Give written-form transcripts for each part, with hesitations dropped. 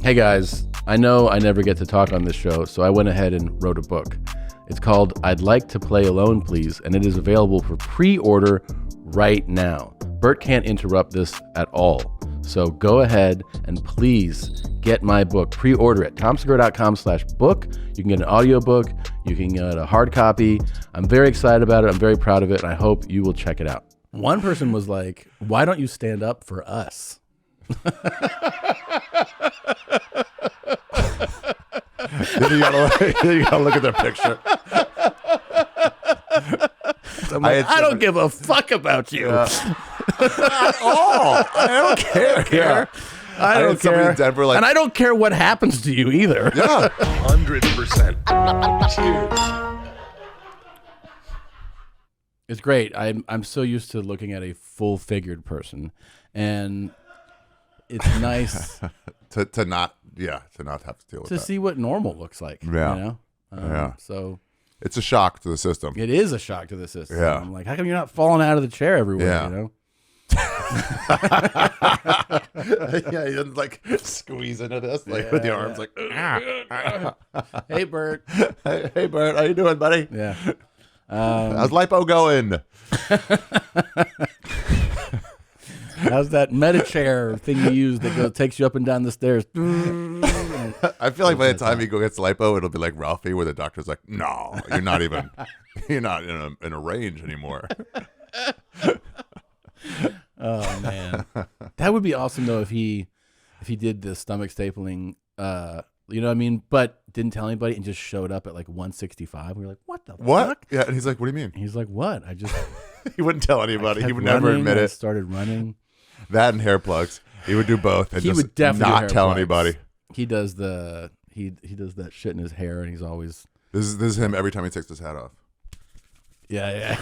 Hey guys, I know I never get to talk on this show, so I went ahead and wrote a book. It's called I'd Like to Play Alone, Please, and it is available for pre-order right now. Bert can't interrupt this at all. So go ahead and please get my book. Pre-order it. TomSegura.com/book. You can get an audiobook. You can get a hard copy. I'm very excited about it. I'm very proud of it, and I hope you will check it out. One person was like, why don't you stand up for us? Then you gotta look at their picture. I'm like, I don't give a fuck about you. At all. I don't care. Yeah. I don't care. In Denver, like, and I don't care what happens to you either. Yeah. 100%. It's great. I'm so used to looking at a full-figured person, and it's nice to not have to deal with to that. see what normal looks like. Yeah. You know? Yeah. So it's a shock to the system. it is a shock to the system. Yeah. I'm like, how come you're not falling out of the chair everywhere? Yeah. You know? Yeah, he doesn't like squeeze into this with the arms like. Hey, Bert. Hey, Bert, how you doing, buddy? Yeah. How's lipo going? How's that meta-chair thing you use that takes you up and down the stairs? I feel like by the time he gets lipo, it'll be like Ralphie, where the doctor's like, "No, you're not in a range anymore." Oh man, that would be awesome though if he did the stomach stapling. You know what I mean? But didn't tell anybody and just showed up at like 165. We were like, what the fuck? Yeah, and he's like, "What do you mean?" He's like, what? I just He wouldn't tell anybody. He would kept never running, admit I it. started running. That and hair plugs. He would do both and He just would definitely do not hair tell plugs. anybody. He does he does that shit in his hair, and he's always This is him every time he takes his hat off. yeah.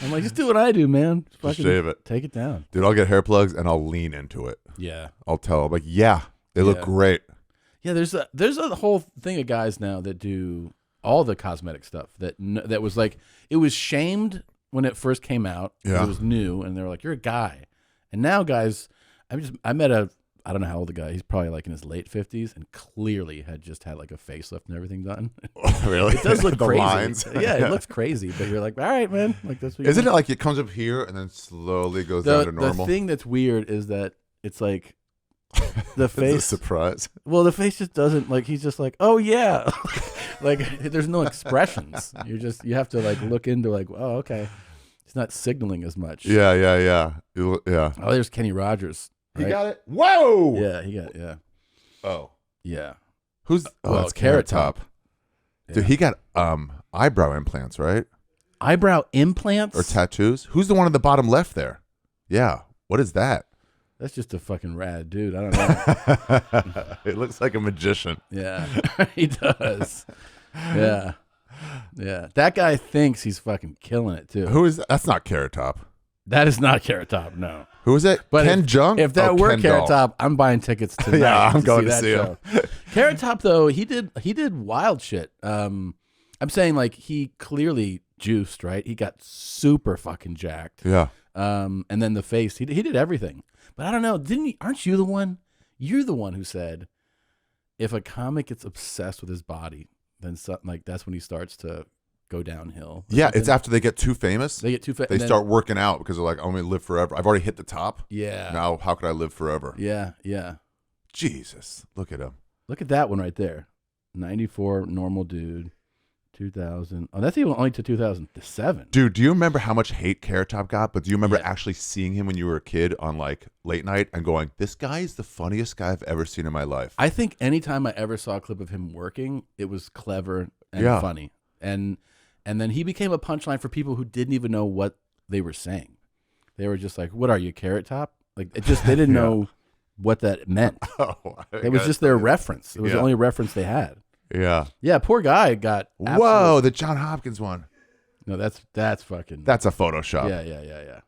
I'm like, just do what I do, man. Just fucking shave it. Take it down. Dude, I'll get hair plugs and I'll lean into it. Yeah. I'll tell him, like, yeah, they look Yeah. great. Yeah, there's a whole thing of guys now that do all the cosmetic stuff that was like, it was shamed when it first came out. Yeah. It was new, and they were like, you're a guy. And now guys, I met I don't know how old the guy, he's probably like in his late 50s, and clearly had just had like a facelift and everything done. Really? It does look The crazy. lines. Yeah, it looks crazy, but you're like, all right, man. Like that's what Isn't it like it comes up here and then slowly goes down to normal? The thing that's weird is that it's like the It's a face. surprise. Well, the face just doesn't like. He's just like, oh yeah, like there's no expressions. You have to like look into like, oh okay, he's not signaling as much. Yeah. Yeah. Oh, there's Kenny Rogers. He Right? got it. Whoa. Yeah, he got Oh. yeah. Who's well, it's Carrot Top. Yeah. Dude, he got eyebrow implants, right? Eyebrow implants Or tattoos? Who's the one in the bottom left there? Yeah. What is that? That's just a fucking rad dude. I don't know. It looks like a magician. Yeah, he does. Yeah. That guy thinks he's fucking killing it too. Who is that? That's not Carrot Top. That is not Carrot Top. No. Who is it? But Ken Jeong? If that Oh, were Ken Carrot Doll. Top, I'm buying tickets tonight. Yeah, I'm going to that see him. show. Carrot Top though, he did wild shit. I'm saying like he clearly juiced, right? He got super fucking jacked. Yeah. And then the face, he did everything. But I don't know, aren't you the one? You're the one who said if a comic gets obsessed with his body, then something like that's when he starts to go downhill. Yeah, something. it's after they get too famous. They get too They start working out because they're like, I'm going to live forever. I've already hit the top. Yeah. Now, how could I live forever? Yeah. Jesus. Look at him. Look at that one right there. 94, normal dude. 2000. Oh, that's even only to 2007. Dude, do you remember how much hate Carrot Top got? But do you remember Yeah. actually seeing him when you were a kid on like late night and going, this guy is the funniest guy I've ever seen in my life? I think anytime I ever saw a clip of him working, it was clever and Yeah. funny. And then he became a punchline for people who didn't even know what they were saying. They were just like, what are you, Carrot Top? Like, it just, they didn't know what that meant. It was just their reference. It was the only reference they had. Yeah. Yeah, poor guy got Whoa, the John Hopkins one. No, that's fucking. That's a Photoshop. Yeah.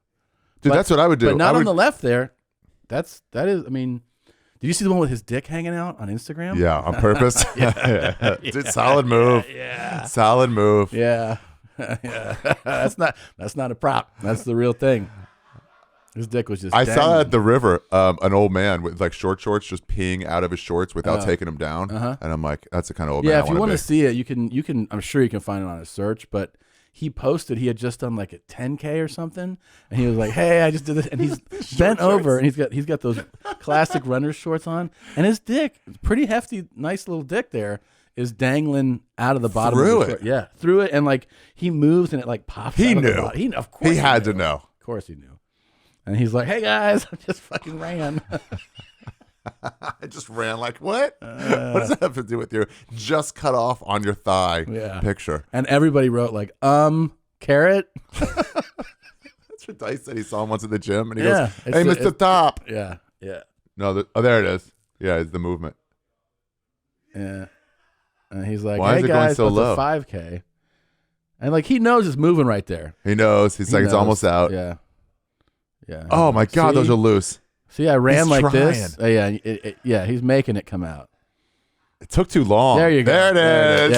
Dude, that's what I would do. But not I on the left there. That is, I mean, did you see the one with his dick hanging out on Instagram? Yeah, on purpose. Dude, solid move. Yeah. Solid move. Yeah. Yeah. That's not a prop. That's the real thing. His dick was just I dangling. saw at the river an old man with like short shorts just peeing out of his shorts without taking them down. And I'm like, that's the kind of old man I if you want to see it, you can. I'm sure you can find it on a search. But he posted he had just done like a 10K or something, and he was like, "Hey, I just did this," and he's bent over and he's got those classic runner's shorts on, and his dick, pretty hefty, nice little dick there, is dangling out of the bottom through of the it. Yeah, through it, and like he moves and it like pops. He out knew. Of the bottom. He of course he had knew. to know. Of course he knew. And he's like, "Hey guys, I just fucking ran." I just ran like, what? What does that have to do with your just cut off on your thigh picture? And everybody wrote like, carrot. That's what Dice said. He saw him once at the gym, and he goes, "Hey, Mr. Top." Yeah, yeah. No, there it is. Yeah, it's the movement. Yeah. And he's like, Why "Hey is it guys, going so low? It's a 5K." And like he knows it's moving right there. He knows. He's like, it's almost out. Yeah. Yeah. Oh my God, those are loose. See, I ran He's like trying. this. Yeah, he's making it come out. It took too long. There you go. There it is.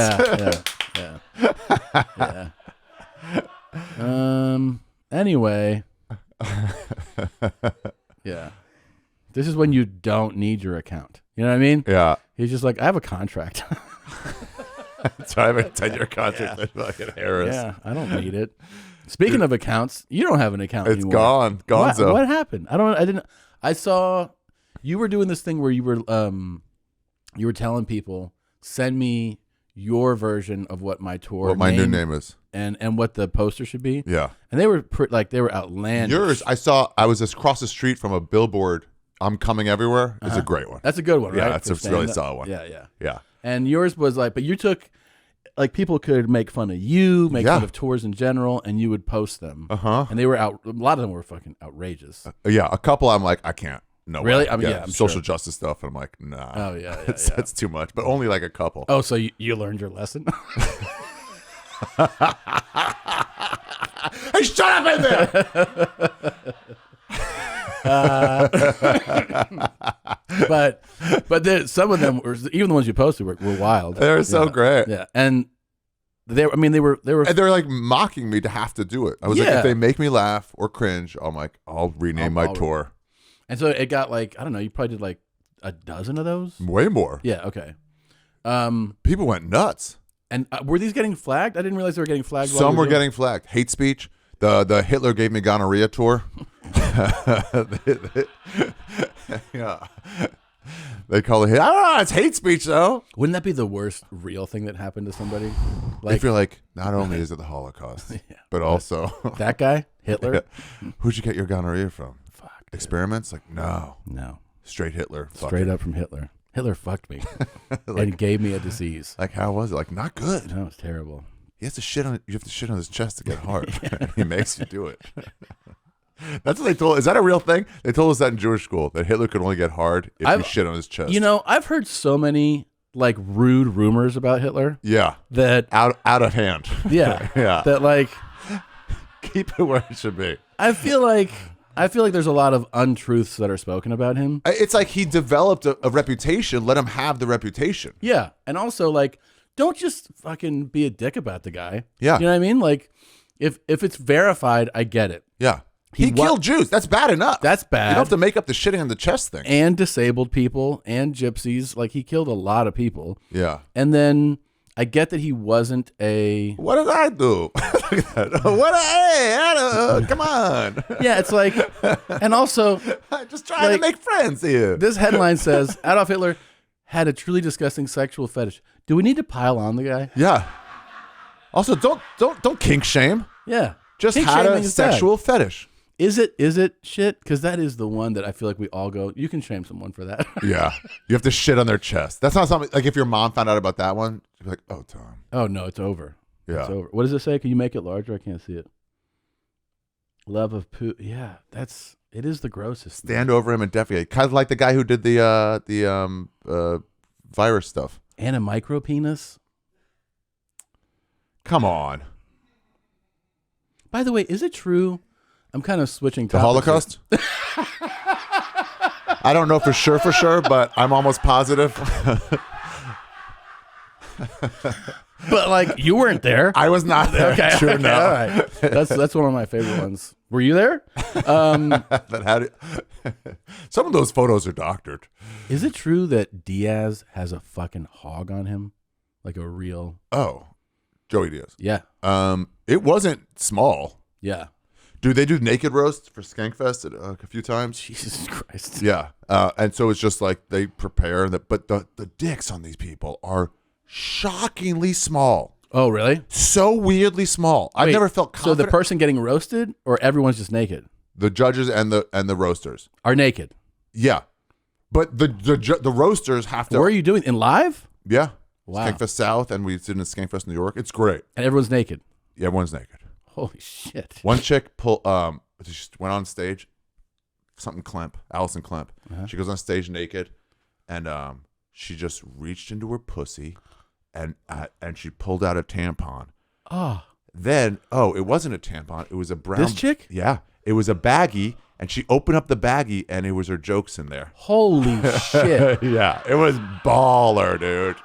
Yeah. Anyway. Yeah. This is when you don't need your account. You know what I mean? Yeah. He's just like, I have a contract. So I have a 10-year contract with fucking Harris. Yeah, I don't need it. Speaking of accounts, you don't have an account It's anymore. gone. Gonzo. What happened? I saw you were doing this thing where you were telling people, send me your version of what my tour What my new name is. And what the poster should be. Yeah. And they were they were outlandish. Yours, I was across the street from a billboard. I'm Coming Everywhere is a great one. That's a good one, right? Yeah, that's a really solid one. Yeah. And yours was like, but you took, like, people could make fun of you, make fun of tours in general, and you would post them. And they were a lot of them were fucking outrageous. Yeah, a couple I'm like, I can't. No Really? way. I mean, I'm social sure. justice stuff. And I'm like, nah. Oh, yeah. That's too much, but only like a couple. Oh, so you learned your lesson? Hey, shut up in there! But some of them were, even the ones you posted were wild. They were so great. Yeah, and they were And they're like mocking me to have to do it. I was like, if they make me laugh or cringe, I'm like, I'll rename my tour. And so it got like, I don't know, you probably did like a dozen of those. Way more. Yeah. Okay. People went nuts. And were these getting flagged? I didn't realize they were getting flagged. Some were getting flagged. Hate speech. The Hitler gave me gonorrhea tour. Yeah. They call it, I don't know, it's hate speech though. Wouldn't that be the worst real thing that happened to somebody? Like, if you're like, not only is it the Holocaust, but also that guy, Hitler. Who'd you get your gonorrhea from? Fuck. Experiments? Like, no. Straight Hitler. Straight up from Hitler. Hitler fucked me and gave me a disease. Like, how was it? Like, not good. No, it was terrible. You have to shit on his chest to get hard. He makes you do it. That's what they told. Is that a real thing? They told us that in Jewish school, that Hitler could only get hard if you shit on his chest. You know, I've heard so many like rude rumors about Hitler. Yeah. That out of hand. Yeah. Yeah. That like keep it where it should be. I feel like there's a lot of untruths that are spoken about him. It's like he developed a reputation. Let him have the reputation. Yeah. And also, like, don't just fucking be a dick about the guy. Yeah. You know what I mean? Like, if it's verified, I get it. Yeah. He killed Jews. That's bad enough. That's bad. You don't have to make up the shitting on the chest thing. And disabled people and gypsies. Like, he killed a lot of people. Yeah. And then I get that he wasn't a... What did I do? Come on. Yeah, it's like... And also... Just trying to make friends here. This headline says, Adolf Hitler had a truly disgusting sexual fetish. Do we need to pile on the guy? Yeah. Also, don't kink shame. Yeah. Just had a sexual fetish. Is it shit? Because that is the one that I feel like we all go, you can shame someone for that. Yeah. You have to shit on their chest. That's not something, like if your mom found out about that one, she'd be like, oh, Tom. Oh, no, it's over. Yeah. It's over. What does it say? Can you make it larger? I can't see it. Love of poo. Yeah, it is the grossest. Stand over him and defecate. Kind of like the guy who did the virus stuff. And a micro penis? Come on. By the way, is it true? I'm kind of switching The topics. Holocaust? I don't know for sure, but I'm almost positive. But like you weren't there. I was not there. Okay, Sure, okay, no. all right. That's one of my favorite ones. Were you there? That had it. Some of those photos are doctored. Is it true that Diaz has a fucking hog on him, like a real? Oh, Joey Diaz. Yeah, It wasn't small. yeah. Dude, they do naked roast for Skankfest a few times. Jesus Christ. Yeah. And so it's just like they prepare, but the dicks on these people are shockingly small. Oh, really? So weirdly small. I've Wait, never felt confident. So the person getting roasted, or everyone's just naked? The judges and the roasters Are naked. Yeah, but the roasters have to. Where are you doing in live? Yeah. Wow. Skankfest South, and we did in Skankfest New York. It's great. And everyone's naked. Yeah, everyone's naked. Holy shit. One chick just went on stage, Allison Klemp. She goes on stage naked, and she just reached into her pussy, and she pulled out a tampon. Oh. Then it wasn't a tampon. It was a brown. This chick? Yeah, it was a baggie, and she opened up the baggie, and it was her jokes in there. Holy shit. Yeah, it was baller, dude.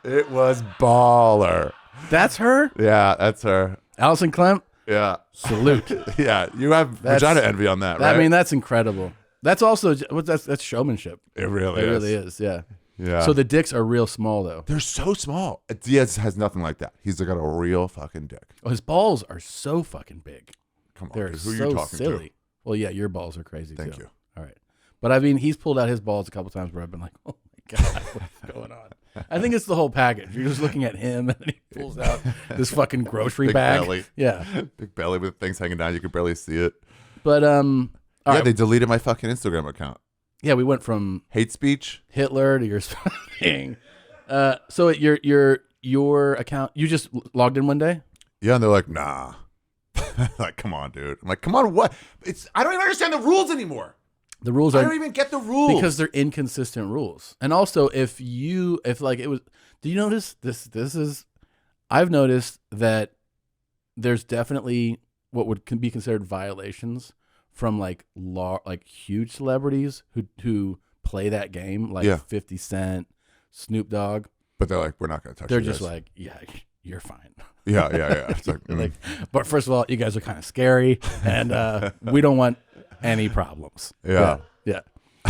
It was baller. That's her? Yeah, that's her. Allison Klemp? Yeah. Salute. Yeah, you have vagina envy on that, right? I mean, that's incredible. That's also that's showmanship. It really It is. really is, yeah. Yeah. So the dicks are real small, though. They're so small. Diaz has nothing like that. He's got a real fucking dick. Oh, his balls are so fucking big. Come on, They're dude. Who so are you talking silly. to? Well, yeah, your balls are crazy, Thank too. you. All right. But, I mean, he's pulled out his balls a couple times where I've been like, oh, my God, what's going on? I think it's the whole package. You're just looking at him, and then he pulls out this fucking grocery Big bag. belly. Yeah. Big belly with things hanging down. You could barely see it. But, all right. They deleted my fucking Instagram account. Yeah, we went from Hate speech. Hitler to your thing. So at your account, you just logged in one day? Yeah, and they're like, nah. Like, come on, dude. I'm like, come on, what? I don't even understand the rules anymore. The rules I are don't even get the rules. because they're inconsistent rules. And also if like it was, do you notice this is I've noticed that there's definitely what can be considered violations from like huge celebrities who play that game, like 50 Cent, Snoop Dogg. But they're like, we're not going to touch They're you just guys. like, yeah, you're fine. Yeah. It's like, Like, but first of all, you guys are kind of scary, and we don't want any problems. Yeah.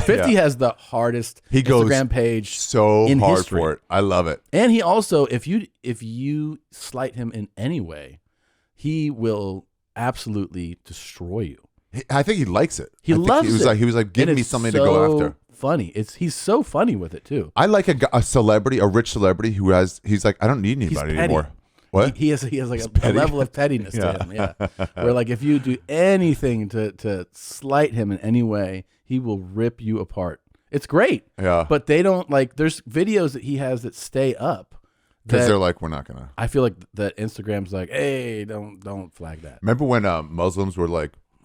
50 has the hardest He goes Instagram page so in hard history. for it. I love it. And he also, if you slight him in any way, he will absolutely destroy you. I think he likes it. He I think loves it. He was like, give And me it's something to go so after. Funny. He's so funny with it too. I like a celebrity, a rich celebrity he's like, I don't need anybody petty. anymore. What? He has like a level of pettiness to him. Yeah. Where like if you do anything to slight him in any way, he will rip you apart. It's great. Yeah. But they don't like. There's videos that he has that stay up. Because that they're like, we're not gonna. I feel like that Instagram's like, hey, don't flag that. Remember when Muslims were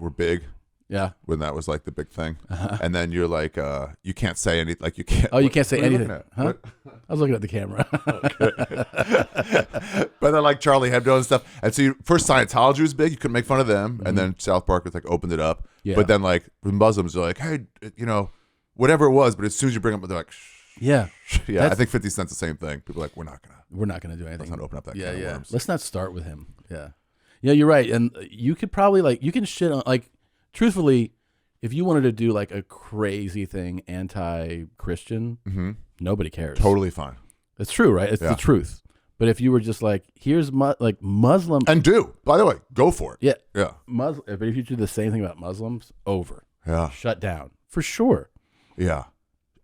big? Yeah. When that was like the big thing, and then you're like, you can't say anything. Like you can't. Oh, you can't say what are you anything. looking at? Huh? What? I was looking at the camera. But then like Charlie Hebdo and stuff. And so first Scientology was big. You couldn't make fun of them, and then South Park was like opened it up. Yeah. But then like with Muslims, they're like, hey, whatever it was. But as soon as you bring up, they're like, shh. Yeah. Yeah. I think 50 Cent's the same thing. People are like, we're not gonna do anything. Let's not open up that Yeah, can of yeah. worms. Let's not start with him. Yeah. Yeah, you're right. And you could probably you can shit on truthfully, if you wanted to do like a crazy thing anti-Christian, nobody cares. Totally fine. It's true, right? It's the truth. But if you were just like, here's Muslim, And by the way, go for it. yeah, Yeah. Muslim. But if you do the same thing about Muslims, over, Yeah. shut down for sure. Yeah.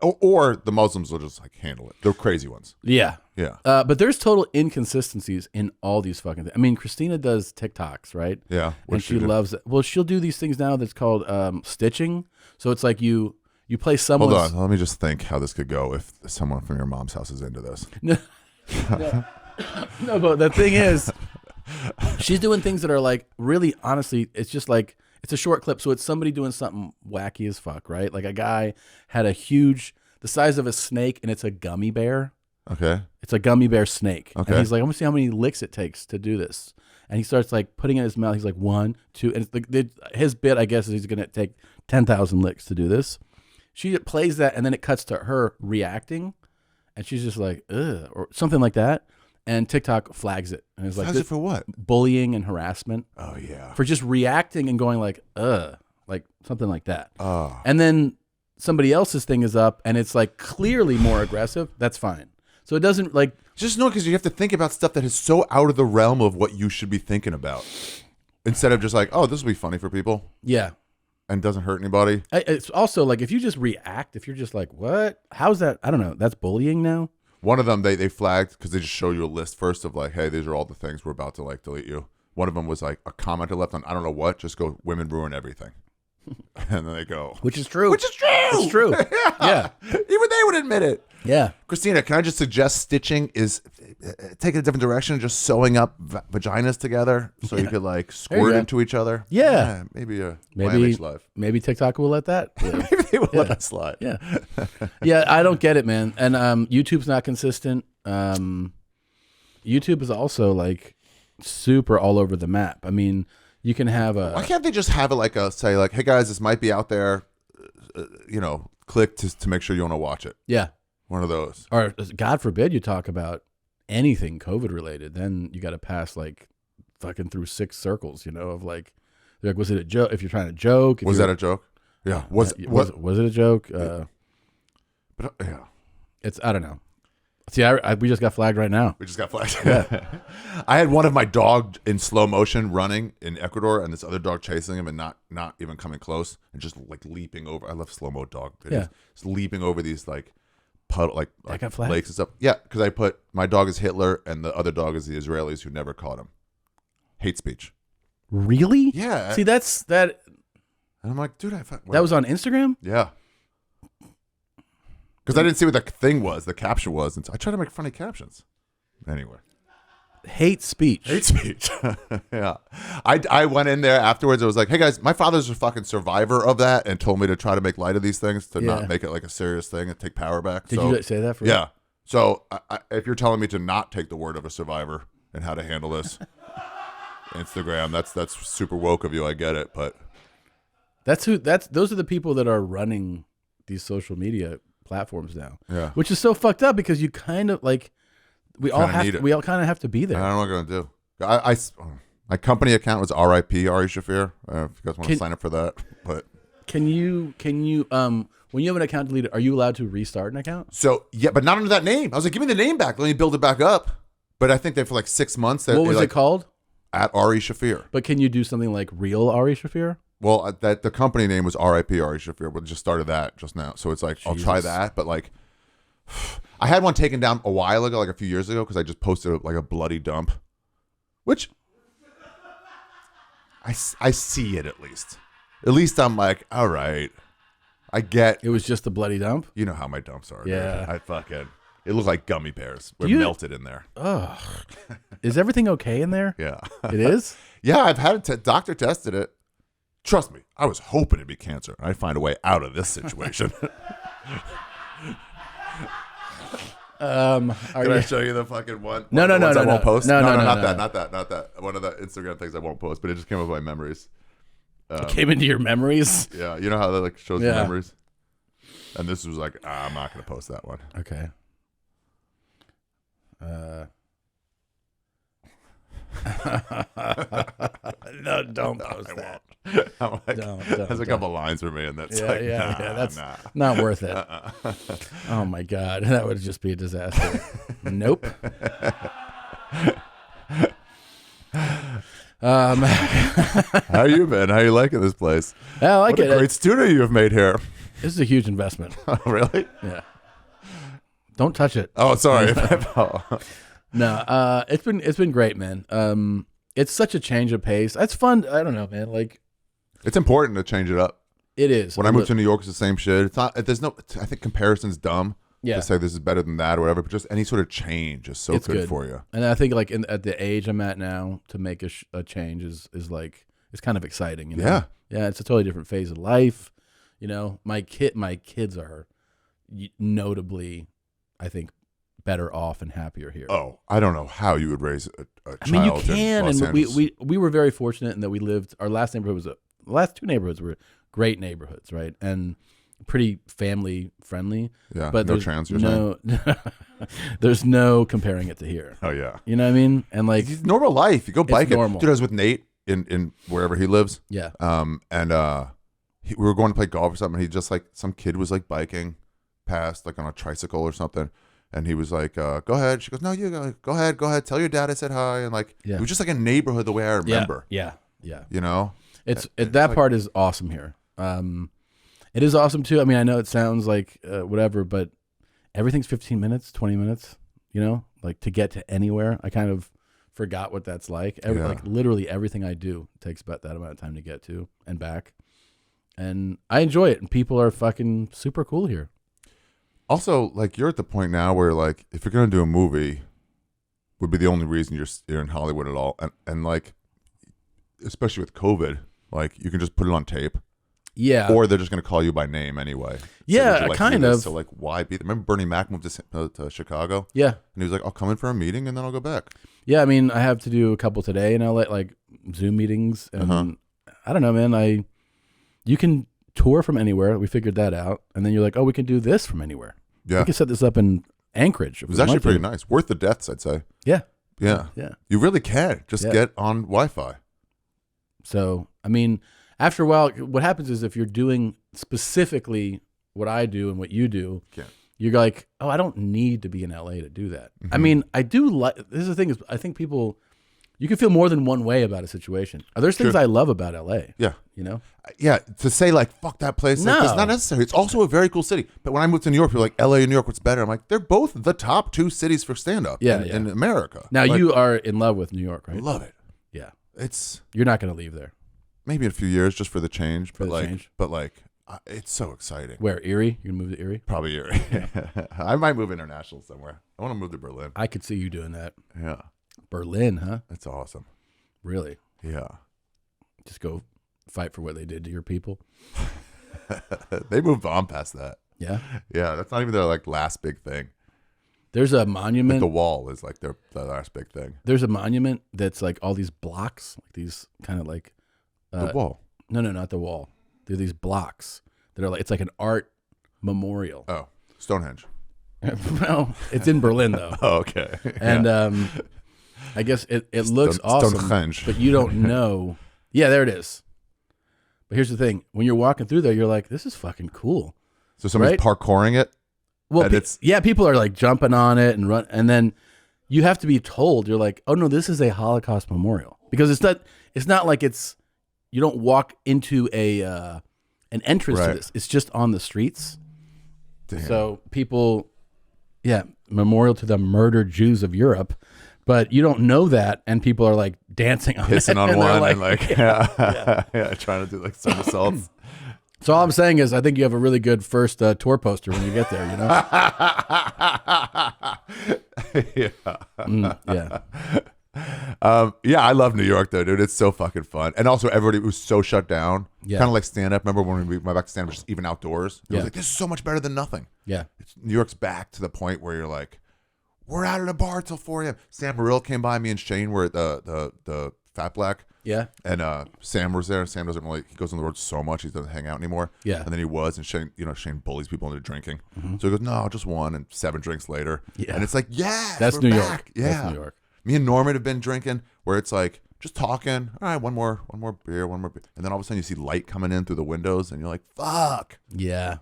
Or the Muslims will just like handle it. They're crazy ones. Yeah. Yeah. But there's total inconsistencies in all these fucking things. I mean, Christina does TikToks, right? Yeah. And What'd she do? loves it. Well, she'll do these things now that's called stitching. So it's like you play someone's... Hold on. Let me just think how this could go if someone from your mom's house is into this. No, but the thing is, she's doing things that are like, really, honestly, it's just like, it's a short clip. So it's somebody doing something wacky as fuck, right? Like a guy had the size of a snake, and it's a gummy bear. Okay. It's a gummy bear snake. Okay. And he's like, I'm gonna see how many licks it takes to do this. And he starts like putting it in his mouth. He's like 1, 2, and it's like his bit, I guess, is he's gonna take 10,000 licks to do this. She plays that, and then it cuts to her reacting, and she's just like, ugh, or something like that. and TikTok flags it, and it's like Flags it for what? bullying and harassment. Oh yeah. For just reacting and going like something like that. And then somebody else's thing is up, and it's like clearly more aggressive. That's fine. So it doesn't like just no, because you have to think about stuff that is so out of the realm of what you should be thinking about, instead of just like, oh, this will be funny for people. Yeah. And doesn't hurt anybody. It's also like if you just react, if you're just like, what? How's that? I don't know. That's bullying now. One of them they flagged because they just show you a list first of like, hey, these are all the things we're about to like delete you. One of them was like a comment I left on I don't know what, just go, women ruin everything. And then they go, which is true. Which is true. It's true. Yeah. Even they would admit it. Yeah. Christina, can I just suggest stitching is taking a different direction, just sewing up vaginas together so you could like squirt into each other? Yeah. Maybe life. Maybe TikTok will let that. Yeah. Maybe they will let that slide. Yeah. Yeah, I don't get it, man. And YouTube's not consistent. YouTube is also like super all over the map. I mean, you can have a... Why can't they just have it like say like, hey guys, this might be out there, click to make sure you want to watch it. Yeah. One of those. Or God forbid you talk about anything COVID related, then you got to pass like fucking through 6 circles, of like, was it a joke? If you're trying to joke. Was that a joke? Yeah. Was it a joke? But yeah. It's, I don't know. See, we just got flagged right now. We just got flagged. Yeah. I had one of my dog in slow motion running in Ecuador, and this other dog chasing him and not even coming close and just like leaping over. I love slow mo dog videos. Yeah. Just leaping over these like puddle like got flagged? lakes and stuff. Yeah, because I put my dog is Hitler and the other dog is the Israelis who never caught him. Hate speech. Really? Yeah. See, that's that. And I'm like, dude, that was on Instagram? Yeah. Because I didn't see what the thing was, the caption was, and so I tried to make funny captions. Anyway. Hate speech. Hate speech. Yeah. I went in there afterwards. I was like, hey guys, my father's a fucking survivor of that and told me to try to make light of these things, to not make it like a serious thing and take power back. Did you say that for Yeah. So if you're telling me to not take the word of a survivor and how to handle this, Instagram, that's super woke of you. I get it, but those are the people that are running these social media platforms now. Yeah. Which is so fucked up because you kind of like we all kind of have to be there. I don't know what I'm gonna do. My company account was RIP Ari Shaffir. If you guys want to sign up for that, but can you when you have an account deleted, are you allowed to restart an account? So yeah, but not under that name. I was like, give me the name back. Let me build it back up. But I think that for like 6 months. What was it called? At Ari Shaffir. But can you do something like real Ari Shaffir? Well, that the company name was RIP Ari Shaffir. We just started that just now, so it's like Jesus. I'll try that. But like, I had one taken down a while ago, like a few years ago, because I just posted like a bloody dump, which I see it at least. At least I'm like, all right, I get. It was just a bloody dump. You know how my dumps are. Yeah, dude. It looked like gummy bears. We're melted in there. Ugh. Is everything okay in there? Yeah, it is. Yeah, I've had it. Doctor tested it. Trust me, I was hoping it'd be cancer. I'd find a way out of this situation. Can I show you the fucking one? No. I won't post. No, not that. One of the Instagram things I won't post, but it just came up with my memories. It came into your memories. Yeah, you know how that like shows the memories. And this was like, I'm not going to post that one. Okay. No, don't post that. I'm like, there's a couple lines for me, and that's that's not worth it. Oh my god, that would just be a disaster. Nope. How you been? How you liking this place? I like it. What a great studio you have made here. This is a huge investment. Oh, really? Yeah. Don't touch it. Oh, sorry. No, it's been great, man. It's such a change of pace. It's fun. I don't know, man. Like, it's important to change it up. It is. When I moved to New York, it's the same shit. It's not. There's no. I think comparison's dumb. Yeah. To say this is better than that or whatever, but just any sort of change is so good for you. And I think like at the age I'm at now, to make a change is like it's kind of exciting. You know? Yeah. Yeah. It's a totally different phase of life. You know, my kids are notably, I think, better off and happier here. Oh, I don't know how you would raise a child. I mean, you can, in Los and Angeles. we were very fortunate in that we lived. Our last neighborhood the last 2 neighborhoods were great neighborhoods, right? And pretty family friendly. Yeah, but no there's trans. You're saying? there's no comparing it to here. Oh yeah. You know what I mean? And like It's normal life. You go biking. normal. Dude, I was with Nate in wherever he lives. Yeah. And we were going to play golf or something. And he just like some kid was like biking past like on a tricycle or something. And he was like, go ahead. She goes, no, you go ahead. Tell your dad I said hi. And like, it was just like a neighborhood the way I remember. Yeah. You know? That like, part is awesome here. It is awesome too. I mean, I know it sounds like whatever, but everything's 15 minutes, 20 minutes, you know, like to get to anywhere. I kind of forgot what that's like. Like literally everything I do takes about that amount of time to get to and back. And I enjoy it. And people are fucking super cool here. Also, like you're at the point now where like if you're going to do a movie would be the only reason you're in Hollywood at all. And like, especially with COVID, like you can just put it on tape. Yeah. Or they're just going to call you by name anyway. Yeah, like, kind of. So like, why be? Remember Bernie Mac moved to Chicago? Yeah. And he was like, I'll come in for a meeting and then I'll go back. Yeah, I mean, I have to do a couple today in LA, like Zoom meetings. And I don't know, man. You can tour from anywhere. We figured that out. And then you're like, oh, we can do this from anywhere. Yeah. We can set this up in Anchorage. It was actually pretty nice. Worth the deaths, I'd say. Yeah. Yeah. Yeah. You really can. Just get on Wi-Fi. So, I mean, after a while, what happens is if you're doing specifically what I do and what you do, you're like, oh, I don't need to be in LA to do that. I mean, I do like, this is the thing is, I think people, you can feel more than one way about a situation. There's things I love about LA. Yeah. You know? Yeah. To say like, fuck that place, like, it's not necessary. It's also a very cool city. But when I moved to New York, people were like, LA and New York, what's better? I'm like, they're both the top 2 cities for stand-up in America. Now, like, you are in love with New York, right? I love it. Yeah. You're not going to leave there. Maybe in a few years just for the change. For but the like, change. But like, it's so exciting. Where, Erie? You're going to move to Erie? Probably Erie. Yeah. I might move international somewhere. I want to move to Berlin. I could see you doing that. Yeah. Berlin, huh? That's awesome. Really? Yeah. Just go fight for what they did to your people. They moved on past that. Yeah? Yeah, that's not even their like last big thing. There's a monument. Like the wall is like their last big thing. There's a monument that's like all these blocks, like these kind of like the wall. No, not the wall. They're these blocks that are like, it's like an art memorial. Oh, Stonehenge. Well, it's in Berlin though. Oh, okay. And I guess it looks awesome, Stonehenge. but you don't know. Yeah, there it is. But here's the thing: when you're walking through there, you're like, "This is fucking cool." So somebody's parkouring it. Well, people are like jumping on it and run, and then you have to be told. You're like, "Oh no, this is a Holocaust memorial," because it's not. It's not like it's. You don't walk into an entrance to this. It's just on the streets. Damn. So people, memorial to the murdered Jews of Europe. But you don't know that, and people are like dancing on pissing it, on and one, like, and like trying to do like somersaults. So all I'm saying is, I think you have a really good first tour poster when you get there. You know? Yeah, I love New York though, dude. It's so fucking fun, and also everybody was so shut down. Yeah, kind of like stand up. Remember when we went back to stand up, just even outdoors? It was like, this is so much better than nothing. Yeah, New York's back to the point where you're like, we're out at a bar till 4 a.m. Sam Morrill came by. Me and Shane were at the Fat Black. Yeah. And Sam was there. Sam doesn't really, he goes on the road so much, he doesn't hang out anymore. Yeah. And then he was, and Shane bullies people into drinking. Mm-hmm. So he goes, no, just one, and 7 drinks later. Yeah. And it's like, that's New back. York. Yeah. That's New York. Me and Norman have been drinking where it's like, just talking. All right, one more beer. And then all of a sudden you see light coming in through the windows, and you're like, fuck. Yeah.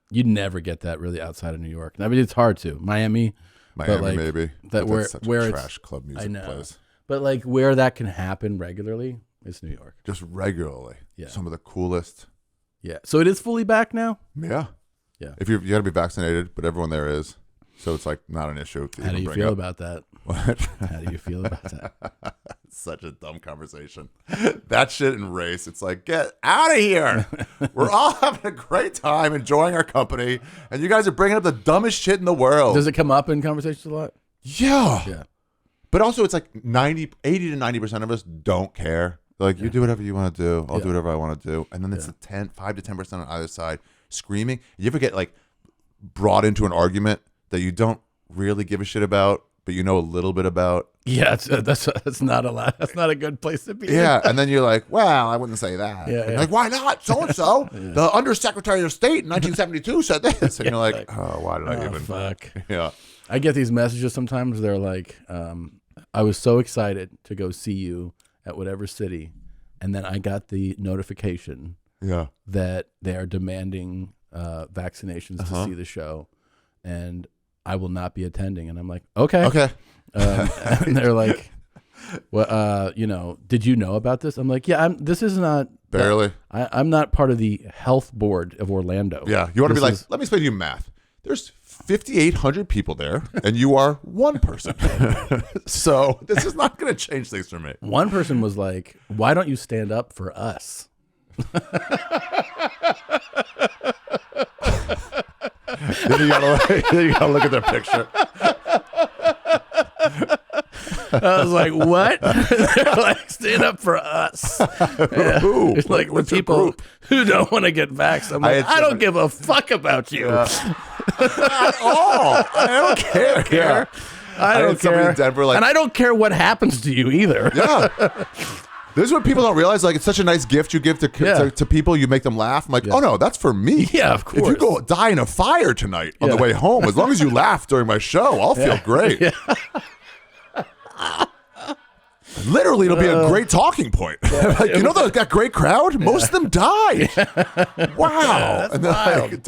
You'd never get that really outside of New York. I mean, it's hard to. Miami, maybe. That's such where trash club music I know. Plays. But like where that can happen regularly is New York. Just regularly. Yeah. Some of the coolest. Yeah. So it is fully back now? Yeah. Yeah. If you got to be vaccinated, but everyone there is. So it's like not an issue. How do you feel about that? What? How do you feel about that? Such a dumb conversation. That shit in race. It's like, get out of here. We're all having a great time enjoying our company, and you guys are bringing up the dumbest shit in the world. Does it come up in conversations a lot? Yeah. Yeah. But also it's like 80 to 90% of us don't care. Like, you do whatever you want to do. I'll do whatever I want to do. And then it's the 5 to 10% on either side screaming. You ever get like brought into an argument that you don't really give a shit about, but you know a little bit about. Yeah, that's not a lot. That's not a good place to be. Yeah, and then you're like, well, I wouldn't say that. Yeah, yeah. Like, why not? So and so, the Undersecretary of State in 1972 said this, and you're like, oh, why did I even? Fuck. Yeah. I get these messages sometimes. They're like, I was so excited to go see you at whatever city, and then I got the notification that they are demanding vaccinations to see the show, and I will not be attending. And I'm like, okay. And they're like, well, did you know about this? I'm like, yeah, this is not barely. I'm not part of the health board of Orlando. Yeah, you want to be like, let me explain to you math. There's 5,800 people there, and you are one person. So this is not going to change things for me. One person was like, why don't you stand up for us? Then you gotta look at their picture. I was like, what? They're like, stand up for us. Who? It's like the people who don't want to get vaxxed. I'm like, I don't give a fuck about you. At all. I don't care. I don't care. In Denver, like, and I don't care what happens to you either. Yeah. This is what people don't realize. Like, it's such a nice gift you give to people. You make them laugh. I'm like, oh no, that's for me. Yeah, of course. If you go die in a fire tonight on the way home, as long as you laugh during my show, I'll feel great. Yeah. Literally, it'll be a great talking point. Like, you know that great crowd? Most of them died. Wow. And wild. Like,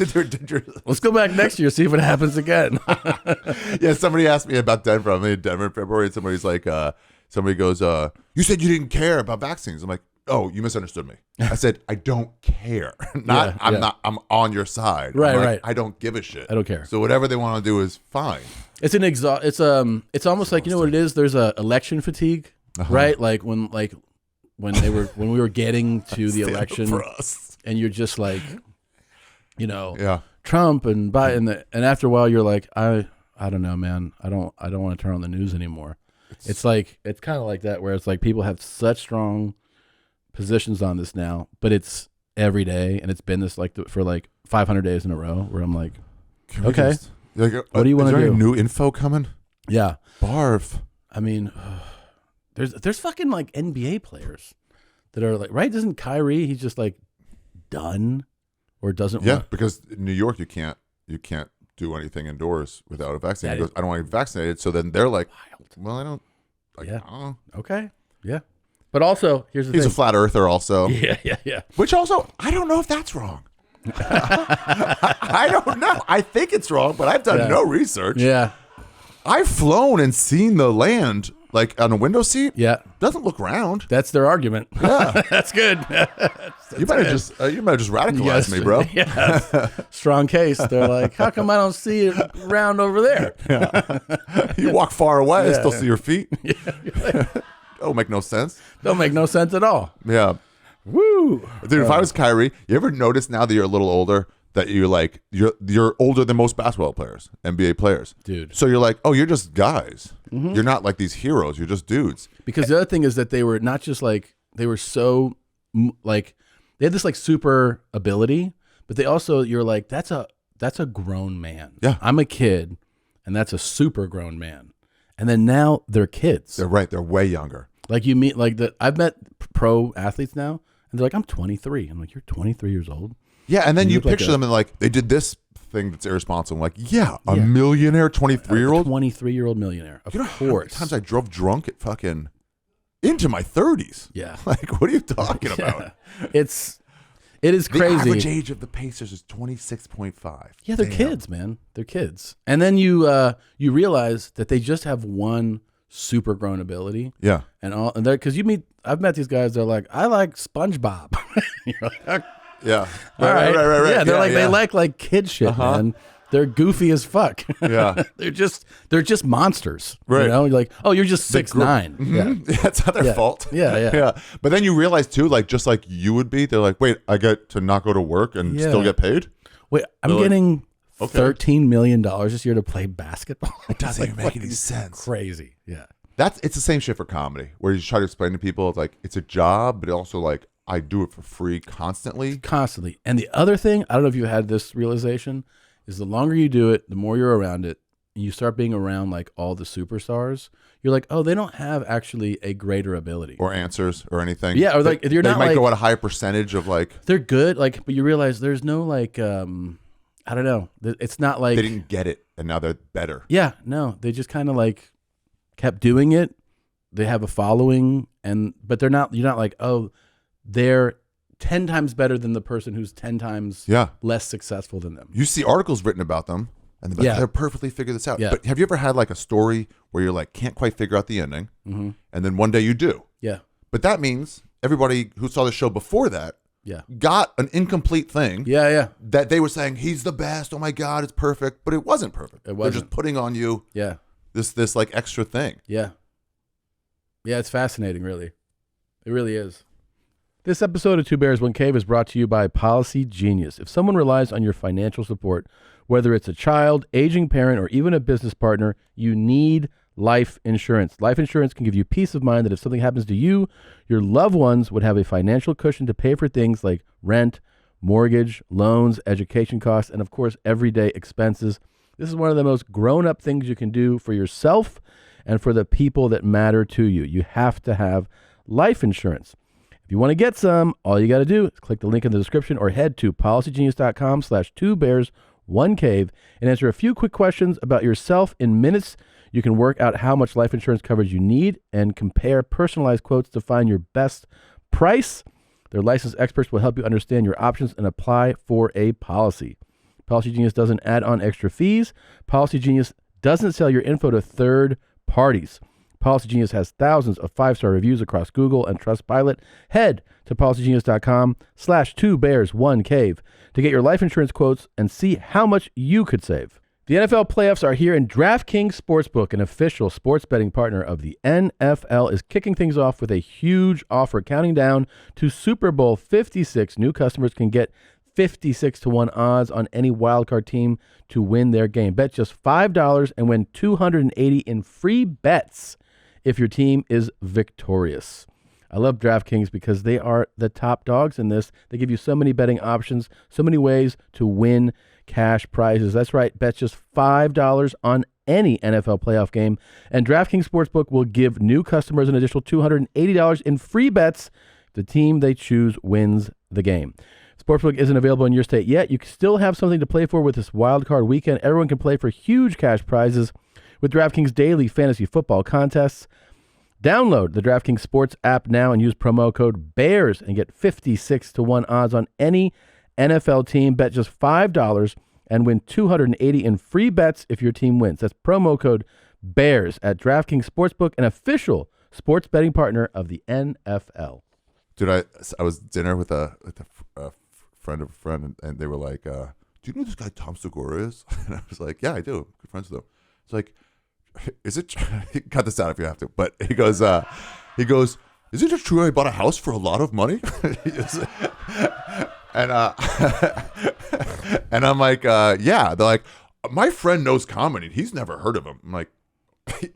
let's go back next year, see if it happens again. Yeah, somebody asked me about Denver. I'm in Denver in February, and somebody's like, somebody goes, you said you didn't care about vaccines. I'm like, oh, you misunderstood me. I said, I don't care. I'm on your side. Right, like, right. I don't give a shit. I don't care. So whatever they want to do is fine. It's it's almost like, you know what it is? There's a election fatigue, right? Like when we were getting to the election for us. And you're just like, Trump and Biden, and after a while you're like, I don't know, man. I don't want to turn on the news anymore. It's kind of like that, where it's like people have such strong positions on this now, but it's every day, and it's been this for like 500 days in a row, where I'm like, okay, what do you want to do? Any new info coming? Yeah, barf. I mean, there's fucking like NBA players that are like, right? Doesn't Kyrie? He's just like done, or doesn't? Yeah, because in New York you can't do anything indoors without a vaccine. He goes, I don't want to get vaccinated. So then they're like, well, I don't. Like, I don't know. Okay. Yeah. But also, here's the thing. He's a flat earther also. Yeah. Which also, I don't know if that's wrong. I don't know. I think it's wrong, but I've done no research. Yeah. I've flown and seen the land, like on a window seat. Yeah. Doesn't look round. That's their argument. Yeah. That's good. You might have just radicalized me, bro. Yeah. Strong case. They're like, how come I don't see it round over there? Yeah. You walk far away, I still see your feet. Yeah. Don't make no sense. Don't make no sense at all. Yeah. Woo. Dude, if I was Kyrie, you ever notice now that you're a little older that you're older than most basketball players, NBA players? Dude. So you're like, oh, you're just guys. Mm-hmm. You're not like these heroes. You're just dudes. Because the other thing is that they were not just like, they were so like, they had this like super ability, but they also, you're like, that's a grown man. Yeah. I'm a kid, and that's a super grown man. And then now they're kids. They're right. They're way younger. Like you meet I've met pro athletes now, and they're like, I'm 23. I'm like, you're 23 years old? Yeah, and then you picture them and like, they did this thing that's irresponsible. I'm like, a millionaire 23-year-old? 23-year-old millionaire. Of course. How many times I drove drunk at fucking into my 30s? Yeah. Like, what are you talking about? It is crazy. The average age of the Pacers is 26.5. Yeah, they're kids, man. They're kids. And then you realize that they just have one super grown ability. Yeah. And because I've met these guys, they're like, I like SpongeBob. You're like, yeah. Right. Yeah, they like kid shit, Uh-huh. man. They're goofy as fuck. Yeah. they're just monsters. Right. You know, you're like, oh, you're just 6'9". Mm-hmm. Yeah. That's not their fault. Yeah. But then you realize too, like just like you would be, they're like, wait, I get to not go to work and still get paid? Wait, I'm getting $13 million this year to play basketball. It doesn't even make any sense. Crazy. Yeah. It's the same shit for comedy, where you try to explain to people, it's like, it's a job, but also like, I do it for free constantly. And the other thing, I don't know if you had this realization, is the longer you do it, the more you're around it, and you start being around like all the superstars, you're like, oh, they don't have actually a greater ability or answers or anything. Yeah, or like you're they not might like, go at a higher percentage of like they're good, like, but you realize there's no like I don't know. It's not like they didn't get it and now they're better. Yeah, no, they just kind of like kept doing it. They have a following, but they're not. You're not like, oh, they're 10 times better than the person who's 10 times less successful than them. You see articles written about them, and they're perfectly figured this out. Yeah. But have you ever had like a story where you're like can't quite figure out the ending, and then one day you do? Yeah. But that means everybody who saw the show before that got an incomplete thing. Yeah. That they were saying he's the best. Oh my God, it's perfect, but it wasn't perfect. It wasn't. They're just putting on you. This like extra thing. Yeah, it's fascinating, really. It really is. This episode of Two Bears, One Cave is brought to you by Policy Genius. If someone relies on your financial support, whether it's a child, aging parent, or even a business partner, you need life insurance. Life insurance can give you peace of mind that if something happens to you, your loved ones would have a financial cushion to pay for things like rent, mortgage, loans, education costs, and of course, everyday expenses. This is one of the most grown-up things you can do for yourself and for the people that matter to you. You have to have life insurance. If you want to get some, all you got to do is click the link in the description or head to policygenius.com/2bears1cave and answer a few quick questions about yourself in minutes. You can work out how much life insurance coverage you need and compare personalized quotes to find your best price. Their licensed experts will help you understand your options and apply for a policy. Policy Genius doesn't add on extra fees. Policy Genius doesn't sell your info to third parties. Policy Genius has thousands of 5-star reviews across Google and Trustpilot. Head to policygenius.com/2bears1cave to get your life insurance quotes and see how much you could save. The NFL playoffs are here, and DraftKings Sportsbook, an official sports betting partner of the NFL, is kicking things off with a huge offer. Counting down to Super Bowl 56, new customers can get 56-1 odds on any wildcard team to win their game. Bet just $5 and win $280 in free bets if your team is victorious. I love DraftKings because they are the top dogs in this. They give you so many betting options, so many ways to win cash prizes. That's right. Bet just $5 on any NFL playoff game, and DraftKings Sportsbook will give new customers an additional $280 in free bets if the team they choose wins the game. Sportsbook isn't available in your state yet. You can still have something to play for with this wild card weekend. Everyone can play for huge cash prizes with DraftKings daily fantasy football contests. Download the DraftKings Sports app now and use promo code BEARS and get 56-1 odds on any NFL team. Bet just $5 and win $280 in free bets if your team wins. That's promo code BEARS at DraftKings Sportsbook, an official sports betting partner of the NFL. Dude, I was at dinner with a friend of a friend, and they were like, do you know who this guy Tom Segura is? And I was like, yeah, I do. Good friends with him. It's like, is it cut this out if you have to, but he goes, is it true I bought a house for a lot of money? And and I'm like, yeah. They're like, my friend knows comedy. He's never heard of him. I'm like,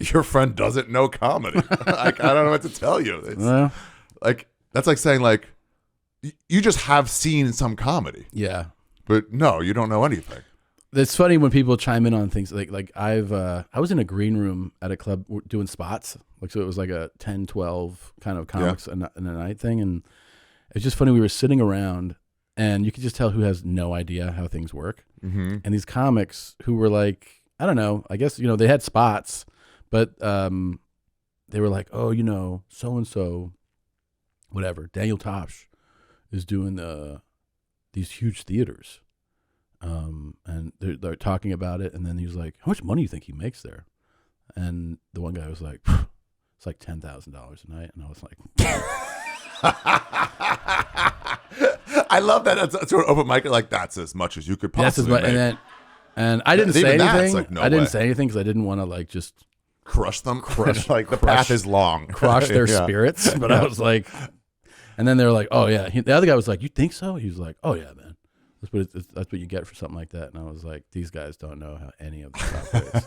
your friend doesn't know comedy. Like, I don't know what to tell you. It's like, that's like saying like, you just have seen some comedy. Yeah. But no, you don't know anything. It's funny when people chime in on things like I was in a green room at a club doing spots. Like, so it was like a 10, 12 kind of comics in a night thing. And it's just funny. We were sitting around and you could just tell who has no idea how things work. Mm-hmm. And these comics who were like, I don't know, I guess, they had spots, but they were like, oh, so-and-so, whatever, Daniel Tosh is doing these huge theaters. And they're talking about it, and then he was like, how much money do you think he makes there? And the one guy was like, it's like $10,000 a night. And I was like, I love that. That's sort of open mic. Like, that's as much as you could possibly make. And I didn't say anything. Like, no I didn't way. say anything because I didn't want to like just crush them. Like the path is long. Crush their spirits. But I was like, and then they were like, oh yeah. The other guy was like, you think so? He was like, oh yeah, man. That's what you get for something like that. And I was like, these guys don't know how any of this operates.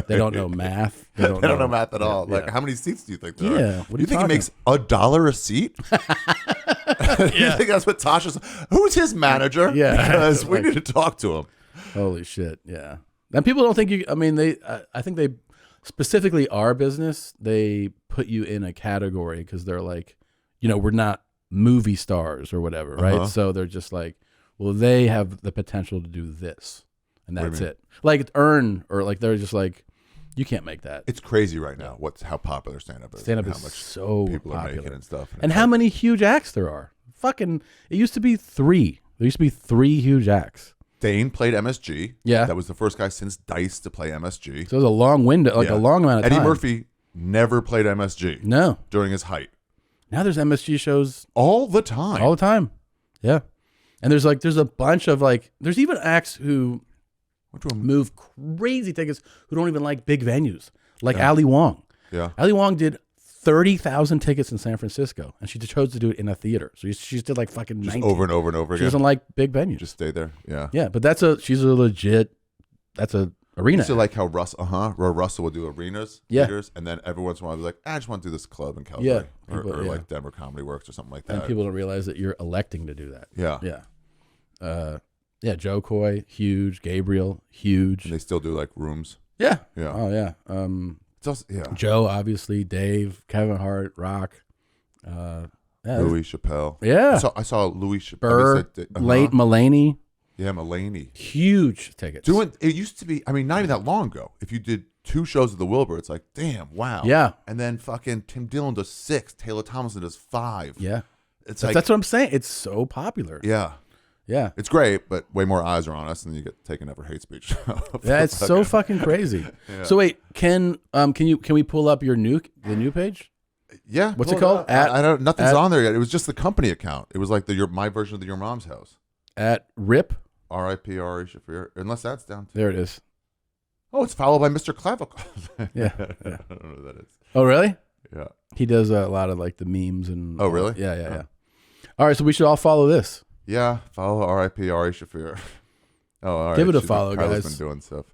They don't know math. They don't know math at all. Like, how many seats do you think there are? Yeah. What do you think he makes $1 a seat? You think that's what Tasha's? Who's his manager? Yeah. Because we need to talk to him. Holy shit. Yeah. And people don't think you. I mean, I think they specifically our business. They put you in a category because they're like, we're not movie stars or whatever, right? So they're just like, well, they have the potential to do this, and that's it. Like earn or like they're just like, you can't make that. It's crazy right now. How popular stand-up is. Stand-up and is how much so people popular. are making and stuff. And how many huge acts there are. Fucking, it used to be 3. There used to be 3 huge acts. Dane played MSG. Yeah. That was the first guy since Dice to play MSG. So it was a long window, like a long amount of time. Eddie Murphy never played MSG. No. During his height. Now there's MSG shows. All the time. All the time. Yeah. And there's a bunch of there's even acts who move crazy tickets who don't even like big venues. Like Ali Wong. Yeah. Ali Wong did 30,000 tickets in San Francisco, and she chose to do it in a theater. So she just did like fucking just 19. over and over and over again. She doesn't like big venues. Just stay there. Yeah. Yeah, but she's a legit. That's a arena. So like how Russell would do arenas, theaters, and then every once in a while I was like, I just want to do this club in Calgary, or like Denver Comedy Works or something like that. And people don't realize that you're electing to do that. Yeah. Yeah. Joe Coy, huge. Gabriel, huge. And they still do like rooms. Yeah. Yeah. Oh yeah. It's also, Joe, obviously, Dave, Kevin Hart, Rock, Louis Chappelle. Yeah. I saw Louis Chappelle. Burr, late Mulaney. Yeah, Mulaney. Huge tickets. It used to be, I mean, not even that long ago. If you did 2 shows at the Wilbur, it's like, damn, wow. Yeah. And then fucking Tim Dillon does 6. Taylor Tomlinson does 5. Yeah. It's that's what I'm saying. It's so popular. Yeah. Yeah. It's great, but way more eyes are on us, and you get taken up for hate speech. Yeah, it's so fucking crazy. Yeah. So wait, can we pull up the new page? Yeah. What's it called? Nothing's on there yet. It was just the company account. It was like my version of Your Mom's House. At RIP. R.I.P. R.A. Shaffir. Unless that's down too. There it is. Oh, it's followed by Mr. Clavicle. Yeah. I don't know who that is. Oh, really? Yeah. He does a lot of like the memes and. Oh, really? Yeah. All right, so we should all follow this. Yeah, follow R.I.P. R.A. Shaffir. Oh, all right. Give it a follow, Kyla's guys. been doing stuff.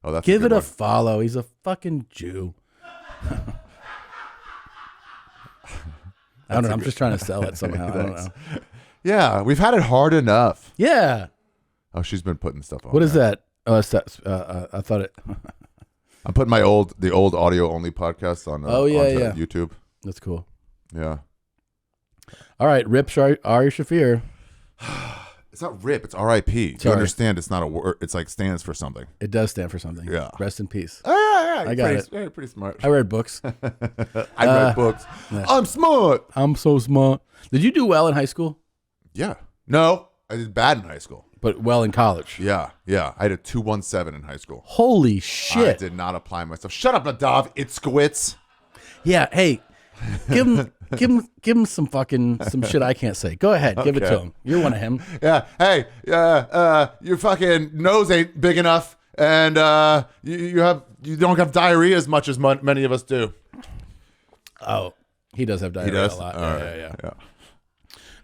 Oh, that's Give it a one. follow. He's a fucking Jew. I don't know. I'm just trying to sell it somehow. I don't know. Yeah, we've had it hard enough. Yeah. Oh, she's been putting stuff on. What is that? Oh, it's that. I thought it. I'm putting the old audio only podcast on. Onto YouTube. That's cool. Yeah. All right, Rip Ari Shaffir. It's not RIP. It's R.I.P. You understand? It's not a word. It's like stands for something. It does stand for something. Yeah. Rest in peace. Oh, yeah. I got it. Yeah, pretty smart. I read books. I read books. Yeah. I'm smart. I'm so smart. Did you do well in high school? Yeah. No, I did bad in high school. But well in college. Yeah. I had a 217 in high school. Holy shit. I did not apply myself. Shut up, Nadav. It's Yeah. Hey, give him some shit I can't say. Go ahead. Give it to him. You're one of him. Yeah. Hey, your fucking nose ain't big enough, and you don't have diarrhea as much as many of us do. Oh, he does have diarrhea a lot.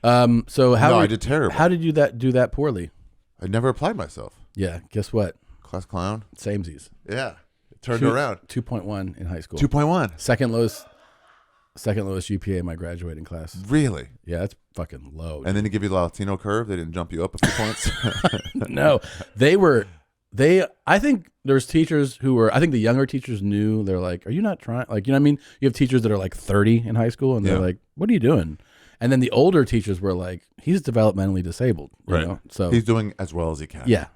Yeah. So I did terrible. How did you do that poorly? I never applied myself. Yeah. Guess what? Class clown. Samesies. Yeah. It turned around. 2.1 in high school. 2.1. Second lowest GPA in my graduating class. Really? Yeah, that's fucking low. And then to give you the Latino curve, they didn't jump you up a few points. No, I think there's teachers who were, I think the younger teachers knew. They're like, are you not trying? Like, you know what I mean? You have teachers that are like 30 in high school and they're like, what are you doing? And then the older teachers were like, he's developmentally disabled. You know? So he's doing as well as he can. Yeah.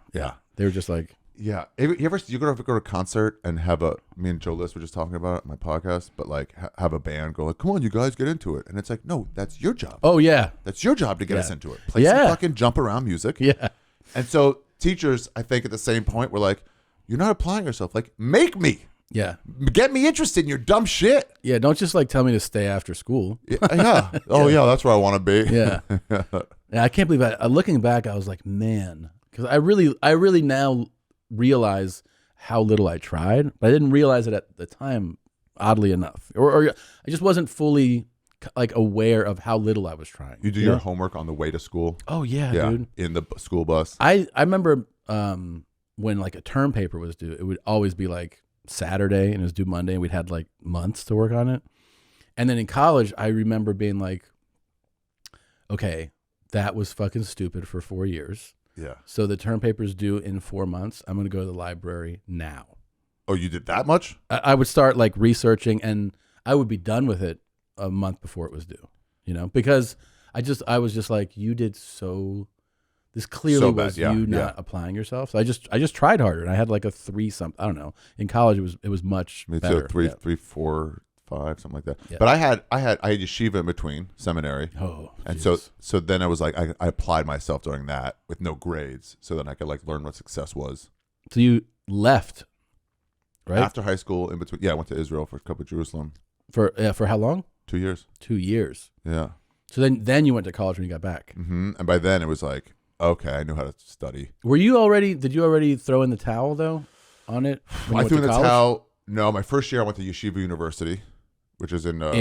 They were just like, yeah. You go to a concert and have me and Joe List were just talking about it on my podcast, but like have a band go like, come on, you guys get into it. And it's like, no, that's your job. Oh yeah. That's your job to get us into it. Play some fucking jump around music. Yeah. And so teachers, I think at the same point were like, you're not applying yourself. Like, make me. Yeah. Get me interested in your dumb shit. Yeah. Don't just like tell me to stay after school. Yeah. Oh yeah. That's where I want to be. Yeah. Yeah. I can't believe that. Looking back, I was like, man, because I really now realize how little I tried, but I didn't realize it at the time, oddly enough, or I just wasn't fully like aware of how little I was trying. You do your homework on the way to school? Oh yeah, dude. In the school bus. I remember when like a term paper was due, it would always be like Saturday and it was due Monday, and we'd had like months to work on it. And then in college, I remember being like, okay, that was fucking stupid for 4 years. Yeah. So the term paper's due in 4 months. I'm going to go to the library now. Oh, you did that much? I would start like researching, and I would be done with it a month before it was due. Because I was just like, you did so. This clearly So bad, was yeah, you not applying yourself. So I just tried harder, and I had like a 3 something. I don't know. In college, it was much Me better. too. Three, Yeah. 3, 4, 5, something like that. Yeah. But I had yeshiva in between seminary. Oh, And Jesus. so then I was like, I applied myself during that with no grades, so then I could like learn what success was. So you left, right? After high school, in between, I went to Israel for a couple of Jerusalem. For how long? 2 years. 2 years. Yeah. So then you went to college when you got back. And by then it was like, okay, I knew how to study. Did you already throw in the towel though on it? when you I went threw to in the college? towel. No, my first year I went to Yeshiva University, which is in where?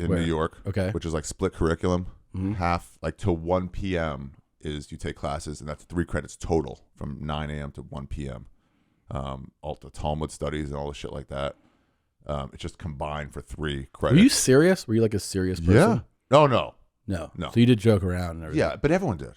New York. Okay. Which is like split curriculum. Mhm. Half like till 1 p.m. is you take classes, and that's 3 credits total from 9 a.m. to 1 p.m. All the Talmud studies and all the shit like that. It's just combined for 3 credits. Were you serious? Were you like a serious person? Yeah. No. No. No. So you did joke around and everything. Yeah, but everyone did.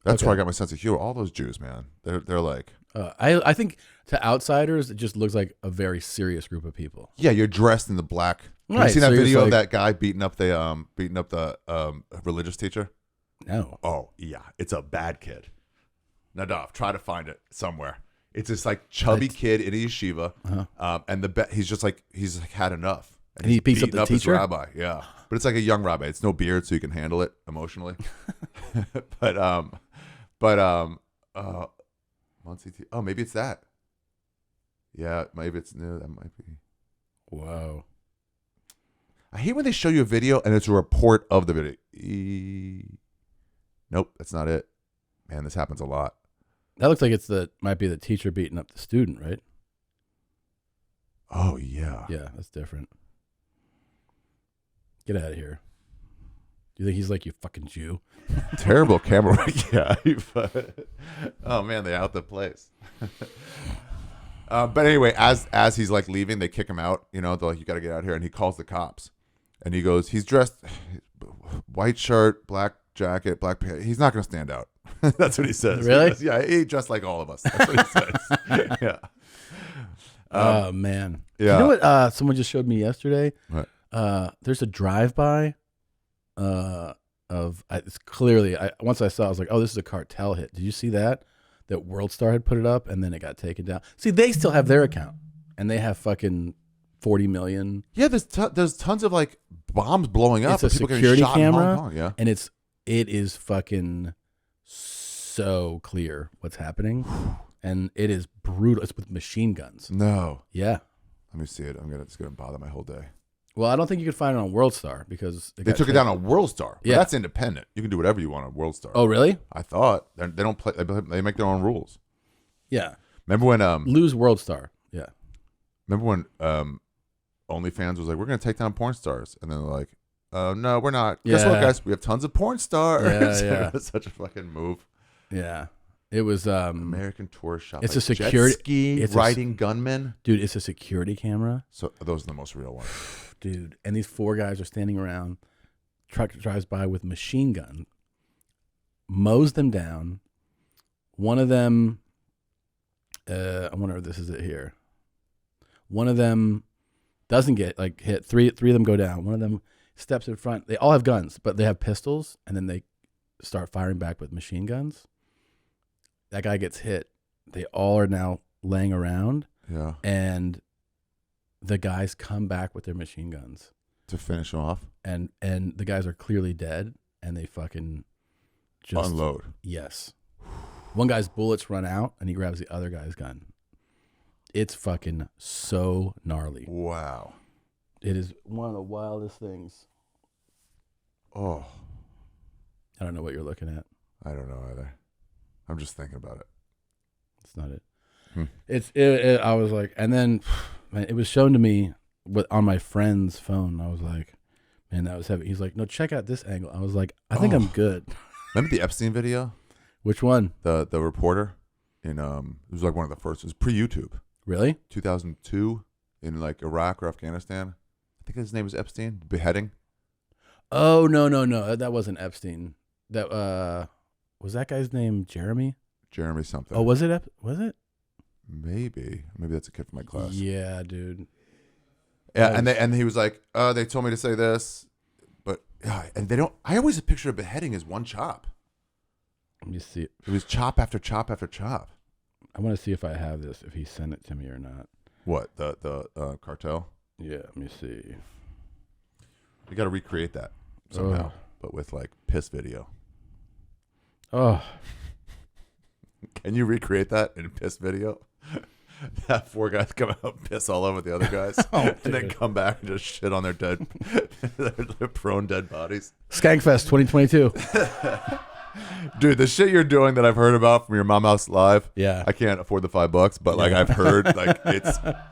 That's Okay. where I got my sense of humor. All those Jews, man, they're like, I think to outsiders it just looks like a very serious group of people. yeah, you're dressed in the black. Have Right, you seen that so you're video just of that guy beating up the religious teacher? No. Oh yeah, it's a bad kid. Nadav, try to find it somewhere. It's this like chubby kid in a yeshiva, and he's like had enough, And he he's beats up beating the his teacher? rabbi. Yeah, but it's like a young rabbi. It's no beard, so you can handle it emotionally. but oh, maybe it's that. Yeah, maybe it's new. That might be. Whoa. I hate when they show you a video and it's a report of the video. Nope, that's not it. Man, this happens a lot. That looks like might be the teacher beating up the student, right? Oh yeah. Yeah, that's different. Get out of here. Do you think he's like, you fucking Jew? Terrible camera. Yeah. Oh man, they out the place. But anyway, as he's like leaving, they kick him out. They're like, you got to get out here, and he calls the cops, and he goes, he's dressed white shirt, black jacket, black pants. He's not going to stand out. That's what he says. Really? He goes, yeah, he dressed like all of us. That's what he says. Yeah. Oh man. Yeah. You know what? Someone just showed me yesterday. What? There's a drive-by. It's clearly. Once I saw, I was like, oh, this is a cartel hit. Did you see that? That World Star had put it up, and then it got taken down. See, they still have their account, and they have fucking 40 million. Yeah, there's tons of like bombs blowing up. It's a and people getting security shot in Hong camera, Kong, yeah. and it is fucking so clear what's happening, and it is brutal. It's with machine guns. No. Yeah. Let me see it. It's gonna bother my whole day. Well, I don't think you could find it on World Star because They took it down on World Star. But Yeah. that's independent. You can do whatever you want on World Star. Oh, really? I thought they don't play. They make their own rules. Yeah. Remember when Lose World Star. Yeah. OnlyFans was like, we're gonna take down porn stars, and then they're like, no, we're not. Guess what, Yeah. guys? We have tons of porn stars. Yeah. It was such a fucking move. Yeah. It was American tourist shop. it's like a security- jet ski it's a- riding gunmen. dude, it's a security camera. So those are the most real ones. Dude, and these 4 guys are standing around. Truck drives by with machine gun, mows them down. One of them, I wonder if this is it here. One of them doesn't get hit. Three of them go down. One of them steps in front. They all have guns, but they have pistols, and then they start firing back with machine guns. That guy gets hit. They all are now laying around, Yeah. and the guys come back with their machine guns. To finish them off. And the guys are clearly dead, and they fucking just Unload. Yes. One guy's bullets run out, and he grabs the other guy's gun. It's fucking so gnarly. Wow. It is one of the wildest things. Oh, I don't know what you're looking at. I don't know either. I'm just thinking about it. It's not it. Hmm. I was like, and then man, it was shown to me on my friend's phone. I was like, man, that was heavy. He's like, no, check out this angle. I was like, I think I'm good. Remember the Epstein video? Which one? The reporter in it was like one of the first. It was pre-YouTube. Really? 2002 in like Iraq or Afghanistan. I think his name was Epstein. Beheading. Oh no, that wasn't Epstein. That was that guy's name Jeremy? Jeremy something. Oh, was it? Was it? Maybe that's a kid from my class. Yeah, dude. Yeah, and he was like, they told me to say this, but and they don't. I always picture a beheading as one chop. Let me see. It was chop after chop after chop. I want to see if I have this, if he sent it to me or not. What, the cartel? Yeah, let me see. We got to recreate that somehow, but with like piss video. Oh, can you recreate that in piss video? Have 4 guys come out and piss all over the other guys, and then come back and just shit on their dead, their prone dead bodies. Skankfest 2022. Dude, the shit you're doing that I've heard about from your Mom House Live. Yeah, I can't afford the $5, but like I've heard, like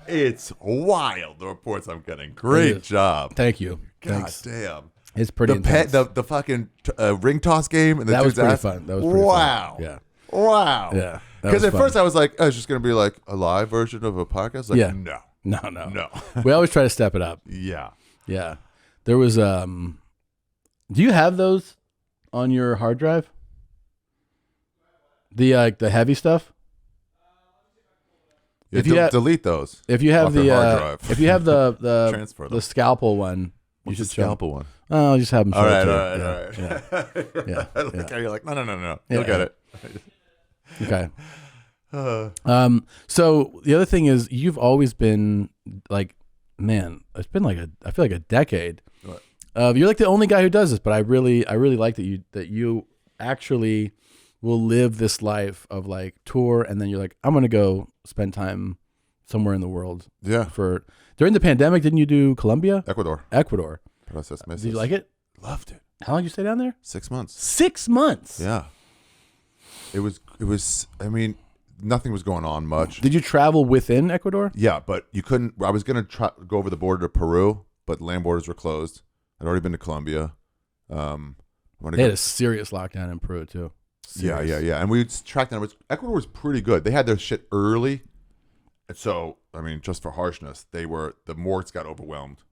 it's wild. The reports I'm getting. Great job. Thank you. God Thanks. damn. It's pretty intense. The fucking ring toss game and the that was pretty ass. fun. That was pretty wow. fun. Yeah. Wow. Yeah. Because at first I was like, oh, it's just gonna be like a live version of a podcast. Like, yeah. No. We always try to step it up. Yeah. Yeah. There was do you have those on your hard drive? The heavy stuff? Yeah, if you delete those. If you have the hard drive. if you have the transfer the scalpel one, what's you the should scalpel one? Oh, I'll just have them. All right. Yeah. I like how you're like, no. You'll get it. Okay. So the other thing is, you've always been like, man, it's been like I feel like a decade. What? You're like the only guy who does this, but I really like that you actually will live this life of like tour, and then you're like, I'm gonna go spend time somewhere in the world. Yeah. During the pandemic, didn't you do Colombia? Ecuador. Did you like it? Loved it. How long did you stay down there? 6 months. 6 months. Yeah. It was. I mean, nothing was going on much. Did you travel within Ecuador? Yeah, but you couldn't. I was gonna go over the border to Peru, but land borders were closed. I'd already been to Colombia. They had a serious lockdown in Peru too. Serious. Yeah. And we tracked down. Ecuador was pretty good. They had their shit early, and so I mean, just for harshness, the morgues got overwhelmed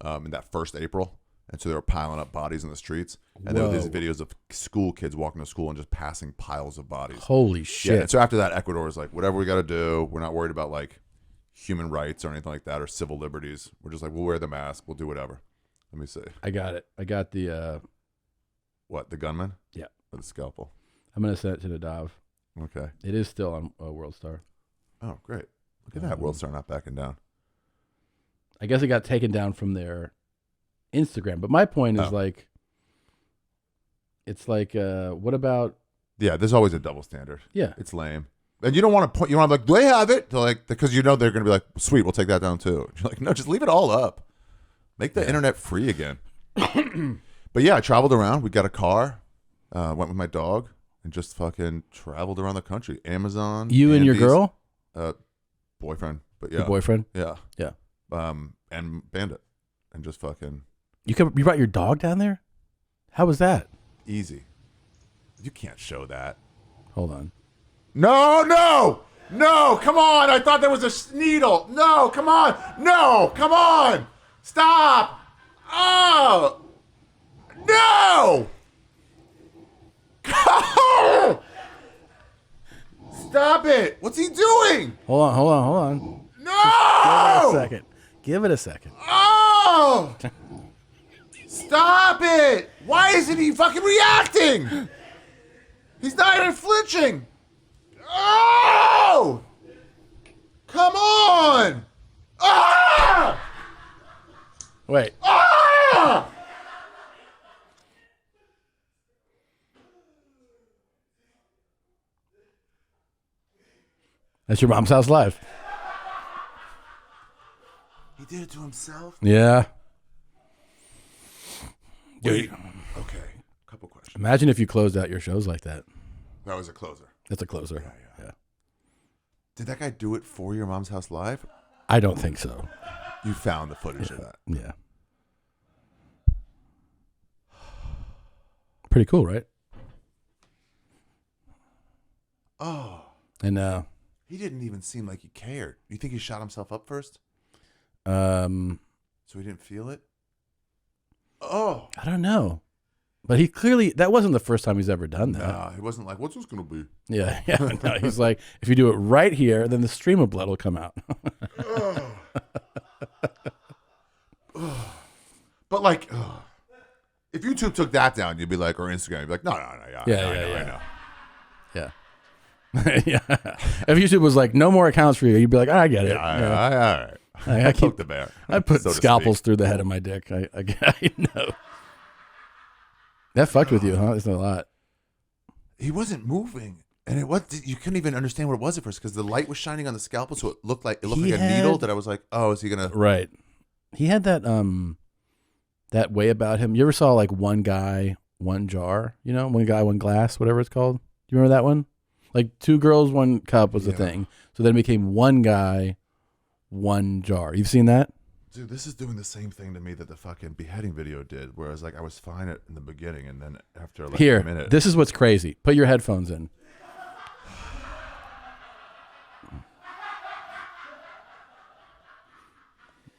in that first April, and so they were piling up bodies in the streets. And there were these videos of school kids walking to school and just passing piles of bodies. Holy shit! Yeah. And so after that, Ecuador was like, whatever we got to do. We're not worried about like human rights or anything like that or civil liberties. We're just like, we'll wear the mask. We'll do whatever. Let me see. I got it. I got the what, the gunman? Yeah. Or the scalpel? I'm gonna send it to the Dav. Okay. It is still on World Star. Oh, great! Look at that, World Star not backing down. I guess it got taken down from their Instagram, but my point is like, it's like, what about? Yeah, there's always a double standard. Yeah, it's lame, and you don't want to point. You want to be like, they have it, to like, because you know they're going to be like, sweet, we'll take that down too. You're like, no, just leave it all up. Make the internet free again. But yeah, I traveled around. We got a car, went with my dog, and just fucking traveled around the country. Amazon. You and your girl? Boyfriend. But yeah. Your boyfriend? Yeah. Yeah. And Bandit. And just fucking. You brought your dog down there? How was that? Easy. You can't show that. Hold on. No, come on. I thought there was a needle. No, come on. No, come on. Stop. Oh. No. Stop it. What's he doing? Hold on. No. Give it a second. Oh. Stop it. Why isn't he fucking reacting? He's not even flinching. Oh. Come on. Ah. Wait. Ah. That's your Mom's House Live. He did it to himself? Yeah. Wait. Okay. Couple questions. Imagine if you closed out your shows like that. That was a closer. That's a closer. Yeah. Did that guy do it for your Mom's House Live? I don't think so. You found the footage of that. Yeah. Pretty cool, right? Oh. And he didn't even seem like he cared. You think he shot himself up first? So he didn't feel it? Oh. I don't know. But he clearly, that wasn't the first time he's ever done that. Nah, he wasn't like, what's this going to be? Yeah. No, he's like, if you do it right here, then the stream of blood will come out. But like, if YouTube took that down, you'd be like, or Instagram, you'd be like, no, I know. Yeah. Yeah. If YouTube was like, no more accounts for you, you'd be like, I get it. All right. I keep the bear. I put scalpels through the head of my dick. I know. That fucked with you, huh? It's a lot. He wasn't moving, and you couldn't even understand what it was at first because the light was shining on the scalpel, so it looked like a needle. That I was like, oh, is he gonna? Right. He had that that way about him. You ever saw like one guy, one jar? You know, one guy, one glass, whatever it's called. Do you remember that one? Like 2 girls, 1 cup was the thing. So then it became one guy, 1 jar. You've seen that? Dude, this is doing the same thing to me that the fucking beheading video did, where I was like, I was fine in the beginning, and then after like a minute. This is what's crazy. Put your headphones in.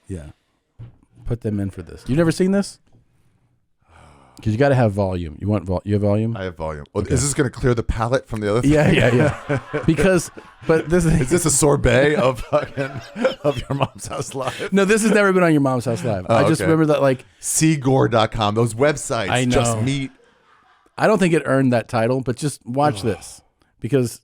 Yeah. Put them in for this. You've never seen this? Because you got to have volume. You have volume? I have volume. Well, okay. Is this going to clear the palate from the other thing? Yeah. Because, but this is this a sorbet of your mom's house live? No, this has never been on your mom's house live. I just remember that like Segura.com, those websites. I know. Just meet. I don't think it earned that title, but just watch this because.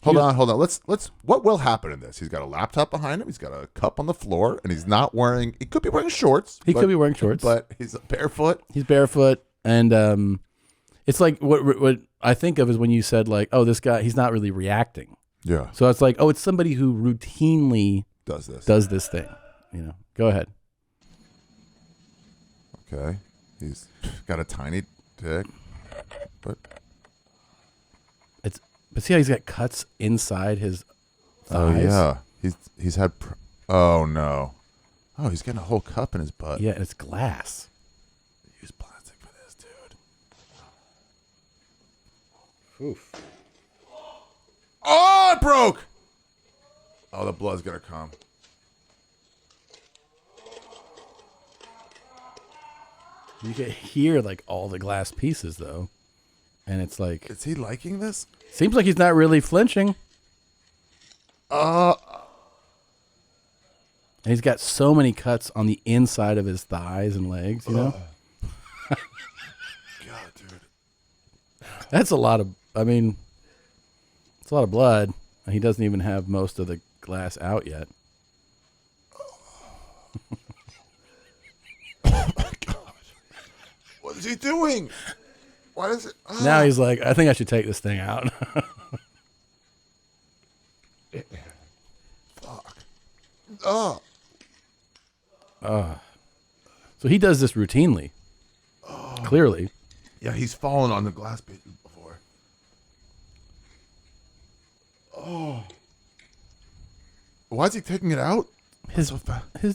Hold on. Let's. What will happen in this? He's got a laptop behind him. He's got a cup on the floor, and he's not wearing. He could be wearing shorts. Could be wearing shorts, but he's barefoot. He's barefoot. And it's like what I think of is when you said like, oh, this guy, he's not really reacting. Yeah. So it's like, oh, it's somebody who routinely does this thing. You know, go ahead. Okay. He's got a tiny dick, but see how he's got cuts inside his thighs? Oh yeah. He's had. Oh no. Oh, he's getting a whole cup in his butt. Yeah, it's glass. Use plastic for this, dude. Oof. Oh, it broke. Oh, the blood's gonna come. You can hear like all the glass pieces though, and it's like. Is he liking this? Seems like he's not really flinching. And he's got so many cuts on the inside of his thighs and legs, you know? God, dude. That's a lot of, it's a lot of blood. And he doesn't even have most of the glass out yet. Oh, my God. What is he doing? Why is it? Now he's like, I think I should take this thing out. Fuck. So he does this routinely. Clearly. Yeah, he's fallen on the glass pieces before. Oh. Why is he taking it out? His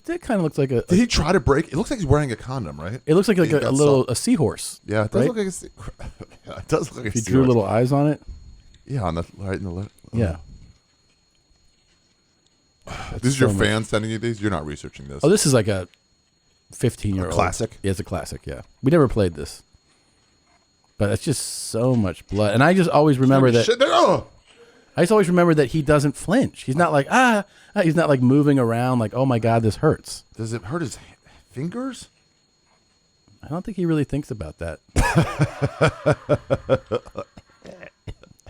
dick kind of looks like a. Did he try to break? It looks like he's wearing a condom, right? It looks like a seahorse. Yeah, it does right? look like yeah, it does look like a seahorse. He seahorse. drew little eyes on it. Yeah, on the right in the left. Yeah. This is your fan sending you these? You're not researching this. Oh, this is like a 15-year-old classic. Yeah, it's a classic. Yeah, we never played this, but it's just so much blood, and I just always remember that. Shit there. Oh. I just always remember that he doesn't flinch. He's not like he's not like moving around like, oh my God, this hurts. Does it hurt his fingers? I don't think he really thinks about that.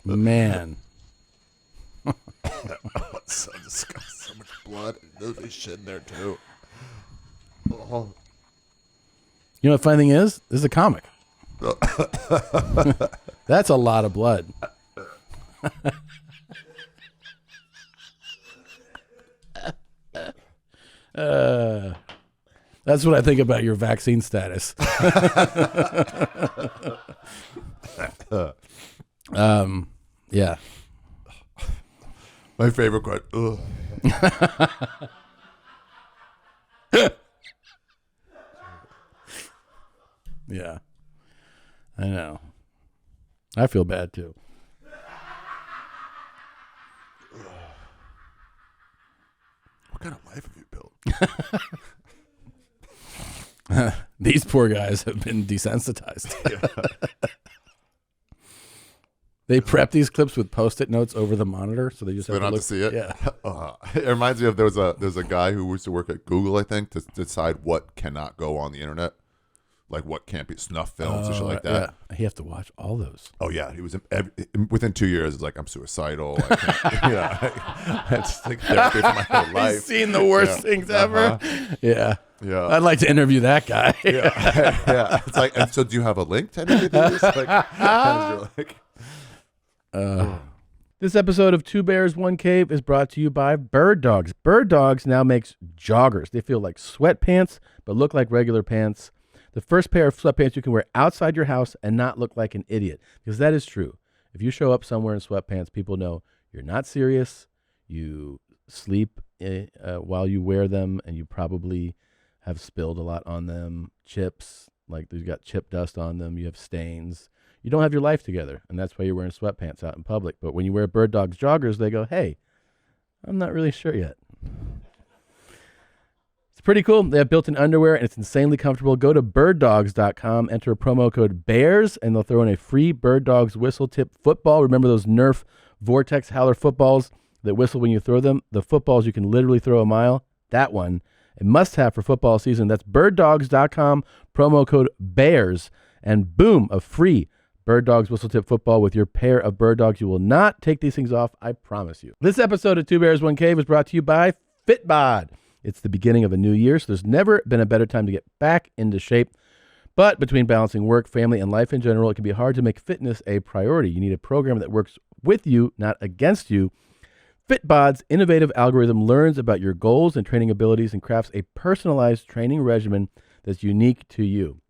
Man. It's so disgusting. So much blood. There's shit in there too. Oh. You know what the funny thing is? This is a comic. That's a lot of blood. That's what I think about your vaccine status. Yeah. My favorite quote. Ugh. Yeah. I know. I feel bad too. What kind of life have you built? These poor guys have been desensitized. Yeah. They prep these clips with Post-it notes over the monitor, so they just They have don't to have to see it. Yeah. It reminds me of there's a guy who used to work at Google, I think, to decide what cannot go on the internet, like what can't be snuff films and shit like that. Yeah. You have to watch all those. Oh yeah, he was within 2 years. It's like I'm suicidal. I can't, yeah, it's like therapy for my whole life. I've seen the worst things ever. Yeah. Yeah. I'd like to interview that guy. Yeah, yeah. It's like, and so do you have a link to any of these? Like, you're like. This episode of Two Bears, One Cave is brought to you by Bird Dogs. Bird Dogs now makes joggers. They feel like sweatpants, but look like regular pants. The first pair of sweatpants you can wear outside your house and not look like an idiot. Because that is true. If you show up somewhere in sweatpants, people know you're not serious. You sleep while you wear them, and you probably have spilled a lot on them. Chips, like you've got chip dust on them. You have stains. You don't have your life together, and that's why you're wearing sweatpants out in public. But when you wear Bird Dogs joggers, they go, hey, I'm not really sure yet. It's pretty cool. They have built-in underwear, and it's insanely comfortable. Go to birddogs.com, enter a promo code BEARS, and they'll throw in a free Bird Dogs whistle tip football. Remember those Nerf Vortex Howler footballs that whistle when you throw them? The footballs you can literally throw a mile? That one. A must-have for football season. That's birddogs.com, promo code BEARS, and boom, a free Bird Dogs whistle tip football with your pair of Bird Dogs. You will not take these things off, I promise you. This episode of Two Bears, One Cave is brought to you by Fitbod. It's the beginning of a new year, so there's never been a better time to get back into shape. But between balancing work, family, and life in general, it can be hard to make fitness a priority. You need a program that works with you, not against you. Fitbod's innovative algorithm learns about your goals and training abilities and crafts a personalized training regimen that's unique to you.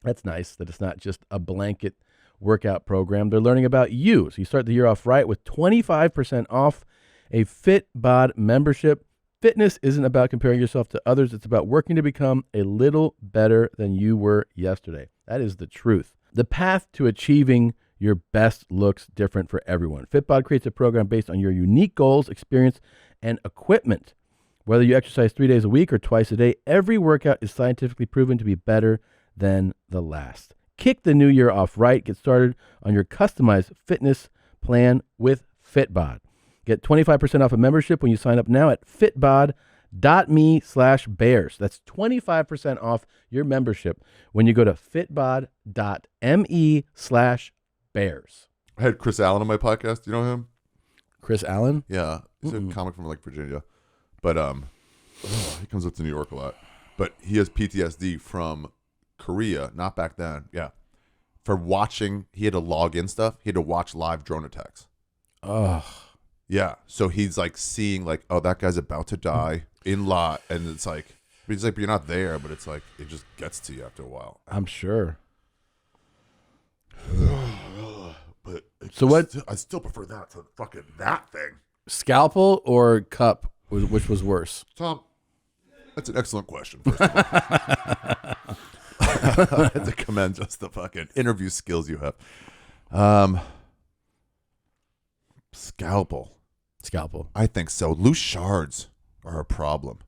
That's nice that it's not just a blanket workout program. They're learning about you. So you start the year off right with 25% off a Fitbod membership. Fitness isn't about comparing yourself to others. It's about working to become a little better than you were yesterday. That is the truth. The path to achieving your best looks different for everyone. Fitbod creates a program based on your unique goals, experience, and equipment. Whether you exercise 3 days a week or twice a day, every workout is scientifically proven to be better than the last. Kick the new year off right. Get started on your customized fitness plan with Fitbod. Get 25% off a membership when you sign up now at fitbod.me/bears. That's 25% off your membership when you go to fitbod.me/bears. I had Chris Allen on my podcast. You know him? Chris Allen? Yeah, he's a comic from like Virginia, but he comes up to New York a lot. But he has PTSD from Korea, not back then. Yeah, for watching, he had to log in stuff. He had to watch live drone attacks. Oh, yeah. So he's like seeing like, oh, that guy's about to die in lot, and it's like, he's like, but you're not there, but it's like it just gets to you after a while. I'm sure. But so what? I still prefer that to fucking that thing. Scalpel or cup, which was worse? Tom, that's an excellent question. First of all. I have to commend just the fucking interview skills you have. Scalpel. I think so. Loose shards are a problem.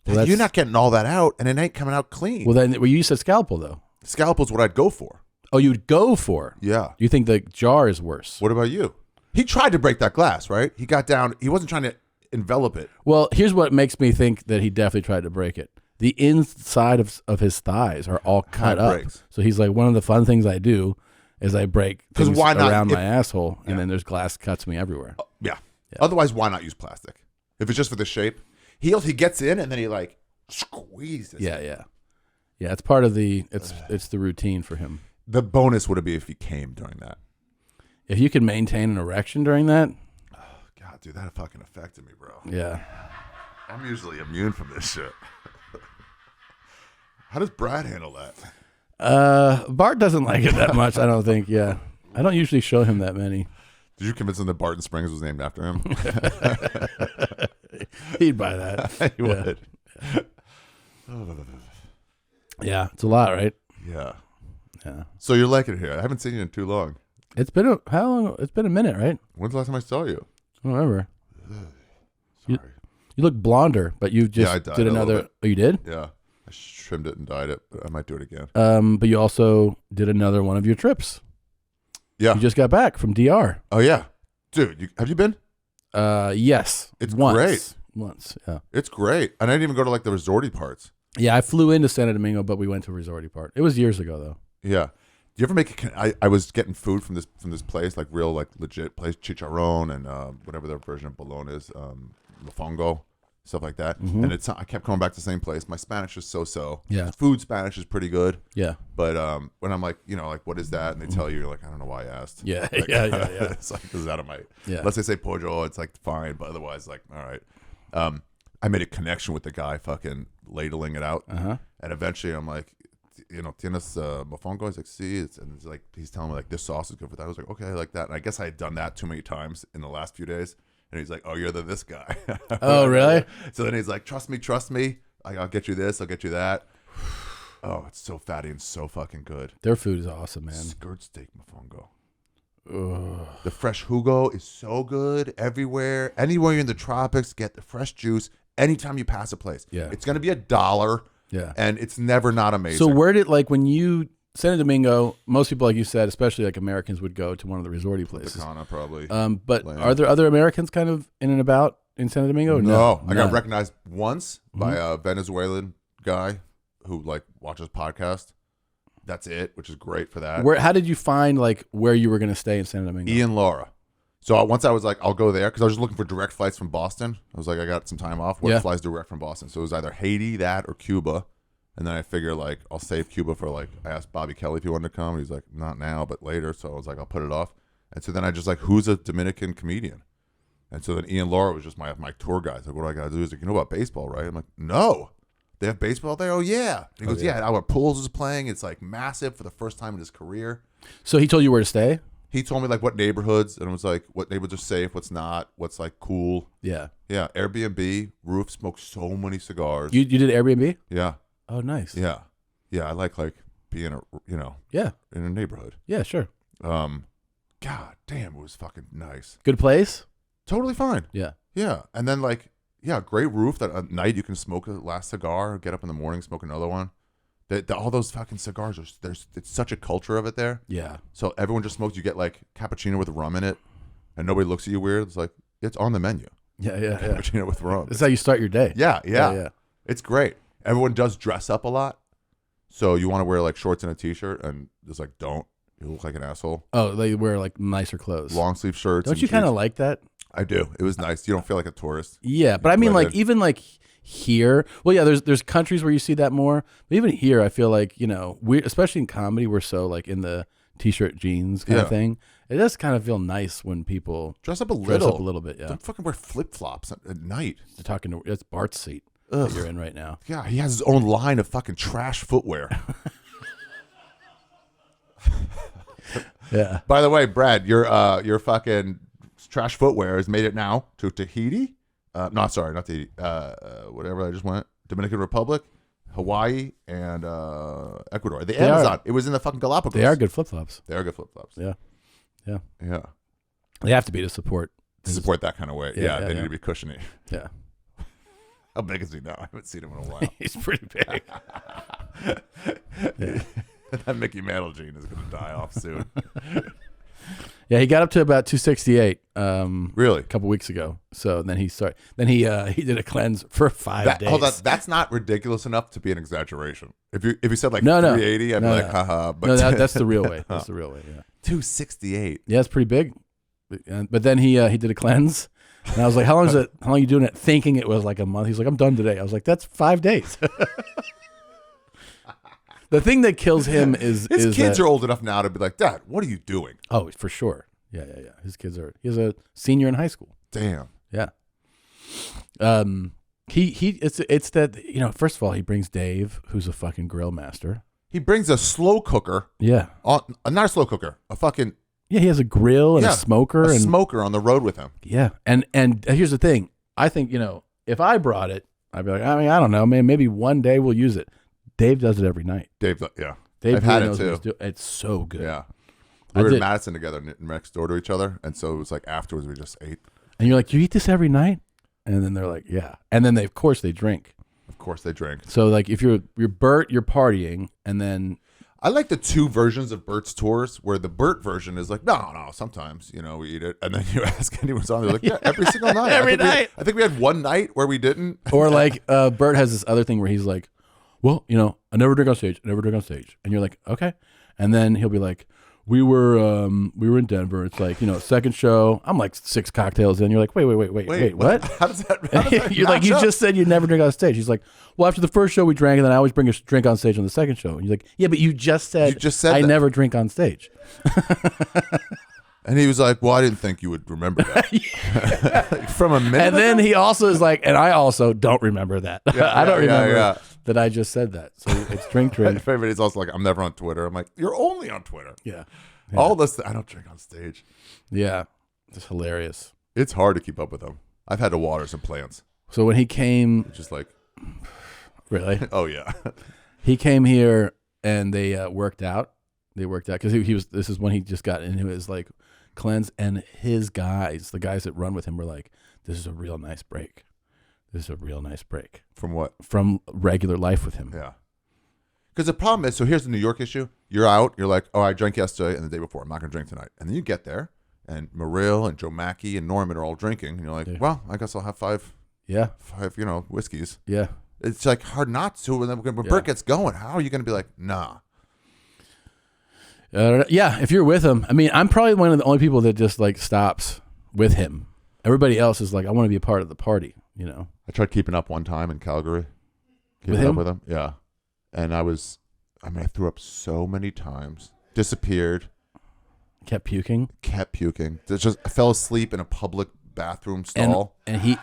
Well, you're not getting all that out, and it ain't coming out clean. Well, then you said scalpel though. Scalpel's what I'd go for. Oh, you'd go for? Yeah. You think the jar is worse? What about you? He tried to break that glass, right? He got down. He wasn't trying to envelop it. Well, here's what makes me think that he definitely tried to break it. The inside of his thighs are all cut up. Breaks. So he's like, one of the fun things I do is I break things why not? around my asshole, and then there's glass cuts me everywhere. Yeah. Otherwise, why not use plastic? If it's just for the shape. He gets in, and then he like squeezes. Yeah. It's part of the it's the routine for him. The bonus would be if he came during that. If you can maintain an erection during that. Oh, God, dude, that fucking affected me, bro. Yeah. I'm usually immune from this shit. How does Brad handle that? Bart doesn't like it that much, I don't think. Yeah. I don't usually show him that many. Did you convince him that Barton Springs was named after him? He'd buy that. He would. Yeah, it's a lot, right? Yeah. Yeah. So you're liking it here. I haven't seen you in too long. It's been how long? It's been a minute, right? When's the last time I saw you? I don't remember. Sorry. You look blonder, but you just I died did a little another. bit. Oh, you did? Yeah. I trimmed it and dyed it, but I might do it again. But you also did another one of your trips. Yeah. You just got back from DR. Oh yeah, dude. Have you been? Yes. It's once. great. Once. Yeah. It's great, and I didn't even go to like the resorty parts. Yeah, I flew into Santo Domingo, but we went to a resorty part. It was years ago though. Yeah. Do you ever make I was getting food from this place, like real like legit place, chicharron and whatever their version of bologna is, mofongo, stuff like that. Mm-hmm. And I kept coming back to the same place. My Spanish is so. Yeah. Food Spanish is pretty good. Yeah. But when I'm like, like, what is that? And they tell you, you're like, I don't know why I asked. Yeah. Like, yeah. It's like, this is out of my. Yeah. Unless they say pollo, it's like fine. But otherwise, like, all right. I made a connection with the guy fucking ladling it out. Uh-huh. And eventually I'm like, tienes mofongo? He's like, sí. And it's like, he's telling me like, this sauce is good for that. I was like, okay, I like that. And I guess I had done that too many times in the last few days. And he's like, oh, you're this guy. Oh, really? So then he's like, trust me. I'll get you this. I'll get you that. Oh, it's so fatty and so fucking good. Their food is awesome, man. Skirt steak mofongo. Ugh. The fresh jugo is so good everywhere. Anywhere you're in the tropics, get the fresh juice anytime you pass a place. Yeah. It's going to be $1. Yeah. And it's never not amazing. So where did, like, when you, Santo Domingo, most people, like you said, especially like Americans, would go to one of the resorty places. Tacana, probably. But Lame. are there other Americans kind of in and about in Santo Domingo? No. I got recognized once by a Venezuelan guy who like watches podcast. That's it, which is great for that. How did you find like where you were going to stay in Santo Domingo? Ian Laura. So once I was like, I'll go there because I was just looking for direct flights from Boston. I was like, I got some time off. What flies direct from Boston? So it was either Haiti, that, or Cuba. And then I figure like I'll save Cuba for like, I asked Bobby Kelly if he wanted to come. He's like, not now, but later. So I was like, I'll put it off. And so then I just like, who's a Dominican comedian? And so then Ian Laura was just my tour guide. Like, what do I got to do? He's like, you know about baseball, right? I'm like, no. They have baseball there? Oh, yeah. And he goes, yeah, our Pools is playing. It's like massive for the first time in his career. So he told you where to stay? He told me like what neighborhoods, and it was like what neighborhoods are safe, what's not, what's like cool. Yeah. Yeah. Airbnb, roof, smoked so many cigars. You did Airbnb? Yeah. Oh, nice. Yeah. Yeah. I like being yeah, in a neighborhood. Yeah, sure. God damn, it was fucking nice. Good place? Totally fine. Yeah. Yeah. And then like, yeah, great roof that at night you can smoke a last cigar, get up in the morning, smoke another one. All those fucking cigars it's such a culture of it there. Yeah. So everyone just smokes. You get like cappuccino with rum in it, and nobody looks at you weird. It's like it's on the menu. Yeah. Cappuccino with rum. That's how you start your day. Yeah. It's great. Everyone does dress up a lot, so you want to wear like shorts and a t-shirt, and just like don't. You look like an asshole. Oh, they wear like nicer clothes. Long sleeve shirts. Don't you kind of like that? I do. It was nice. You don't feel like a tourist. Yeah, but I mean, like even like here, well, yeah, there's countries where you see that more, but even here, I feel like we, especially in comedy, we're so like in the t-shirt jeans kind of thing. It does kind of feel nice when people dress up a little bit. Yeah, don't fucking wear flip flops at night. It's Bart's seat that you're in right now. Yeah, he has his own line of fucking trash footwear. Yeah. By the way, Brad, your fucking trash footwear has made it now to Tahiti. Not Tahiti. Whatever I just went. Dominican Republic, Hawaii, and Ecuador. The Amazon. It was in the fucking Galapagos. They are good flip flops. Yeah. They have to be to support that kind of way. Yeah, they need to be cushiony. Yeah. How big is he now? I haven't seen him in a while. He's pretty big. Yeah. That Mickey Mantle gene is going to die off soon. Yeah, he got up to about 268. Really? A couple weeks ago. So then he started. Then he did a cleanse for 5 days. Hold on, that's not ridiculous enough to be an exaggeration. If you said like 380, I'd be like, haha. But that's the real way. That's the real way. Yeah. 268. Yeah, it's pretty big. But then he did a cleanse, and I was like, how long are you doing it? Thinking it was like a month. He's like, I'm done today. I was like, that's 5 days. The thing that kills him is his kids are old enough now to be like, Dad, what are you doing? Oh, for sure. Yeah. His kids are. He's a senior in high school. Damn. Yeah. It's that first of all, he brings Dave, who's a fucking grill master. He brings a slow cooker. Yeah. Not a slow cooker. A fucking. Yeah, he has a grill and a smoker. A smoker on the road with him. Yeah. And here's the thing. I think, if I brought it, I'd be like, I mean, I don't know, man, maybe one day we'll use it. Dave does it every night. Dave I've had it too. It's so good. Yeah. We were in Madison together next door to each other. And so it was like afterwards we just ate. And you're like, you eat this every night? And then they're like, yeah. And then of course they drink. Of course they drink. So like if you're Bert, you're partying, and then I like the two versions of Bert's tours where the Bert version is like, no, sometimes, we eat it. And then you ask anyone's on, they're like, yeah, every single night. Every night. I think we had one night where we didn't. Or like Bert has this other thing where he's like, well, I never drink on stage. And you're like, okay. And then he'll be like, we were in Denver. It's like, second show. I'm like 6 cocktails in. You're like, wait, what? How does that You're like, you just said you never drink on stage. He's like, well, after the first show we drank, and then I always bring a drink on stage on the second show. And you're like, yeah, but you just said I never drink on stage. And he was like, well, I didn't think you would remember that. Like, from a minute And then ago? he also is like, and I also don't remember that. I don't remember that I just said that. So it's drink. My favorite is also like, I'm never on Twitter. I'm like, you're only on Twitter. Yeah. All this, I don't drink on stage. Yeah. It's hilarious. It's hard to keep up with them. I've had to water some plants. So when he came. Just like. Really? Oh, yeah. He came here and they worked out. They worked out because he was. This is when he just got into his like cleanse, and his guys, the guys that run with him, were like, "This is a real nice break. This is a real nice break." From what? From regular life with him. Yeah. Because the problem is, so here's the New York issue. You're out. You're like, oh, I drank yesterday and the day before. I'm not going to drink tonight. And then you get there, and Maril and Joe Mackey and Norman are all drinking. And you're like, well, I guess I'll have 5. Yeah. 5, whiskeys. Yeah. It's like hard not to. And then when Bert gets going, how are you going to be like, nah? Yeah, if you're with him. I mean, I'm probably one of the only people that just like stops with him. Everybody else is like, I want to be a part of the party, I tried keeping up one time in Calgary. With him? Up with him? Yeah. And I threw up so many times. Disappeared. Kept puking. I fell asleep in a public bathroom stall. And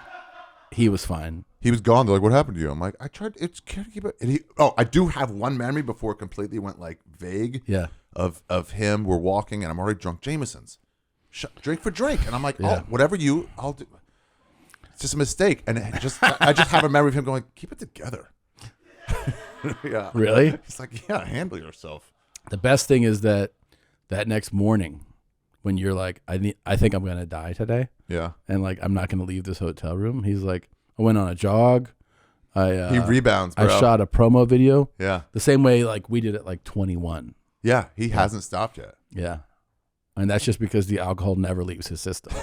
he was fine. He was gone. They're like, what happened to you? I'm like, I tried. Can't keep it. And I do have one memory before it completely went like vague. Yeah. Of him. We're walking and I'm already drunk Jameson's. Drink for drink. And I'm like, oh, whatever I'll do. It's just a mistake. And I just have a memory of him going, keep it together. Yeah. Really? It's like, yeah, handle yourself. The best thing is that next morning when you're like, I think I'm going to die today. Yeah. And like, I'm not going to leave this hotel room. He's like, I went on a jog. He rebounds, bro. I shot a promo video. Yeah. The same way like we did at like 21. Yeah. He hasn't stopped yet. Yeah. And that's just because the alcohol never leaves his system.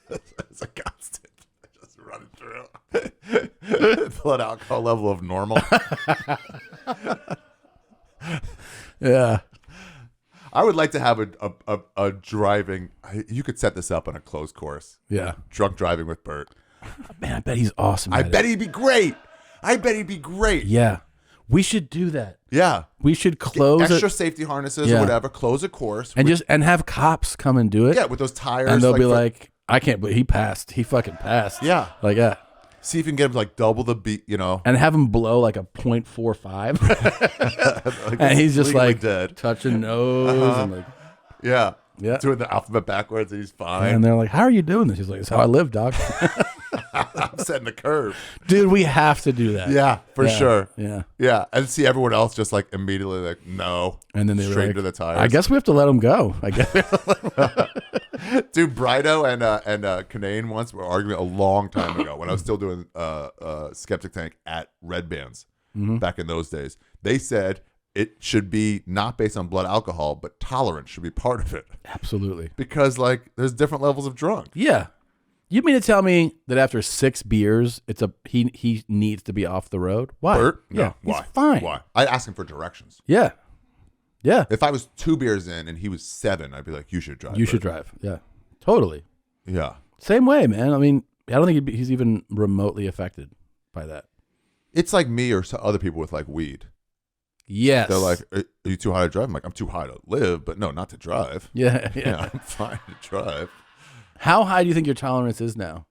It's a constant. Just running through. Blood alcohol level of normal. Yeah. I would like to have a driving. You could set this up on a closed course. Yeah. Drunk driving with Bert. Man, I bet he's awesome. I bet he'd be great. Yeah. We should do that. Yeah. We should close extra safety harnesses or whatever. Close a course and have cops come and do it. Yeah, with those tires. And they'll be like, I can't believe he passed. He fucking passed. Yeah. Like that. See if you can get him to like double the beat, And have him blow like a 0.45. Like and he's just like dead. touching nose and like. Yeah. Yeah. Doing the alphabet backwards and he's fine. And they're like, how are you doing this? He's like, it's how I live, doc. I'm setting the curve. Dude, we have to do that. Yeah, for sure. Yeah. Yeah. And see everyone else just like immediately like, no. And then they straight like, to the tires. I guess we have to let him go. I guess. Dude, Brido and Kanane once were arguing a long time ago when I was still doing Skeptic Tank at Red Bands back in those days. They said it should be not based on blood alcohol, but tolerance should be part of it. Absolutely. Because like there's different levels of drunk. Yeah. You mean to tell me that after 6 beers, he needs to be off the road? Why? Bert? No. Yeah, Why? He's fine. Why? I'd ask him for directions. Yeah. Yeah. If I was 2 beers in and he was 7, I'd be like, you should drive. You should drive. Yeah. Totally. Yeah. Same way, man. I mean, I don't think he's even remotely affected by that. It's like me or some other people with like weed. Yes. They're like, are you too high to drive? I'm like, I'm too high to live, but no, not to drive. Yeah. Yeah, I'm fine to drive. How high do you think your tolerance is now?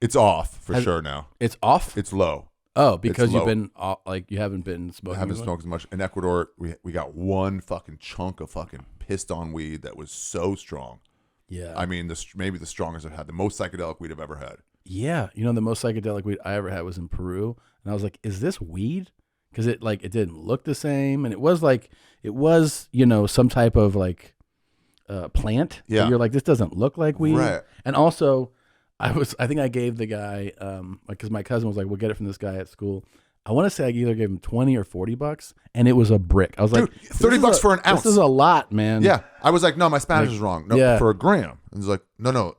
It's off for sure now. It's off? It's low. Oh, because low. you've been like you haven't been smoking. I haven't smoked as much. In Ecuador, we got one fucking chunk of fucking pissed on weed that was so strong. Yeah. I mean, maybe the strongest I've had, the most psychedelic weed I've ever had. Yeah. You know, the most psychedelic weed I ever had was in Peru. And I was like, is this weed? Because it didn't look the same. And it was, some type of like plant. Yeah. You're like, this doesn't look like weed. Right. And also, I think I gave the guy, because my cousin was like, we'll get it from this guy at school. I want to say I either gave him $20 or $40, and it was a brick. I was Dude, like, $30 for an ounce. This is a lot, man. Yeah. I was like, no, my Spanish is wrong. No, yeah. for a gram. And he's like, no,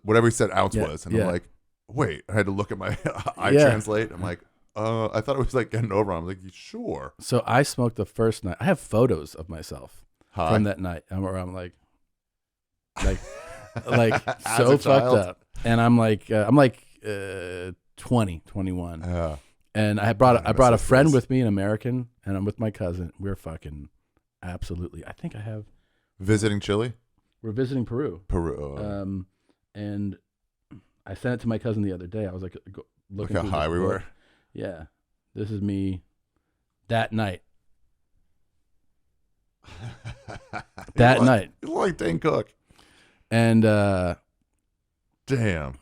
whatever he said ounce was. And I'm like, wait, I had to look at my translate. I'm like, I thought it was like getting over. I'm like, sure. So I smoked the first night. I have photos of myself from that night. Where I'm like so fucked up. And I'm like 20, 21. Yeah. And I brought a friend with me, an American, and I'm with my cousin. We're fucking absolutely. I think I have visiting Chile. We're visiting Peru. And I sent it to my cousin the other day. I was like, look how high we were. Yeah, this is me that night. That night. You like Dane Cook. And damn.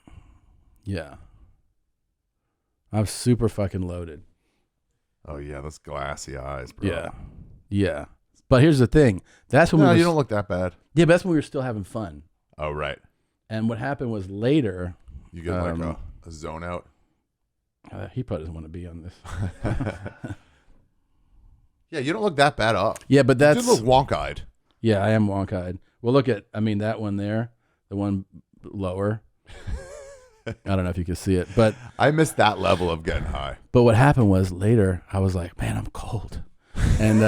Yeah. I'm super fucking loaded. Oh yeah, those glassy eyes, bro. Yeah. Yeah. But here's the thing. That's when you don't look that bad. Yeah, but that's when we were still having fun. Oh, right. And what happened was later. You get like a zone out. He probably doesn't want to be on this. Yeah, you don't look that bad up. Yeah, but that's... You look wonk-eyed. Yeah, I am wonk-eyed. Well, look at, that one there, the one lower. I don't know if you can see it, but... I missed that level of getting high. But what happened was later, I was like, man, I'm cold. And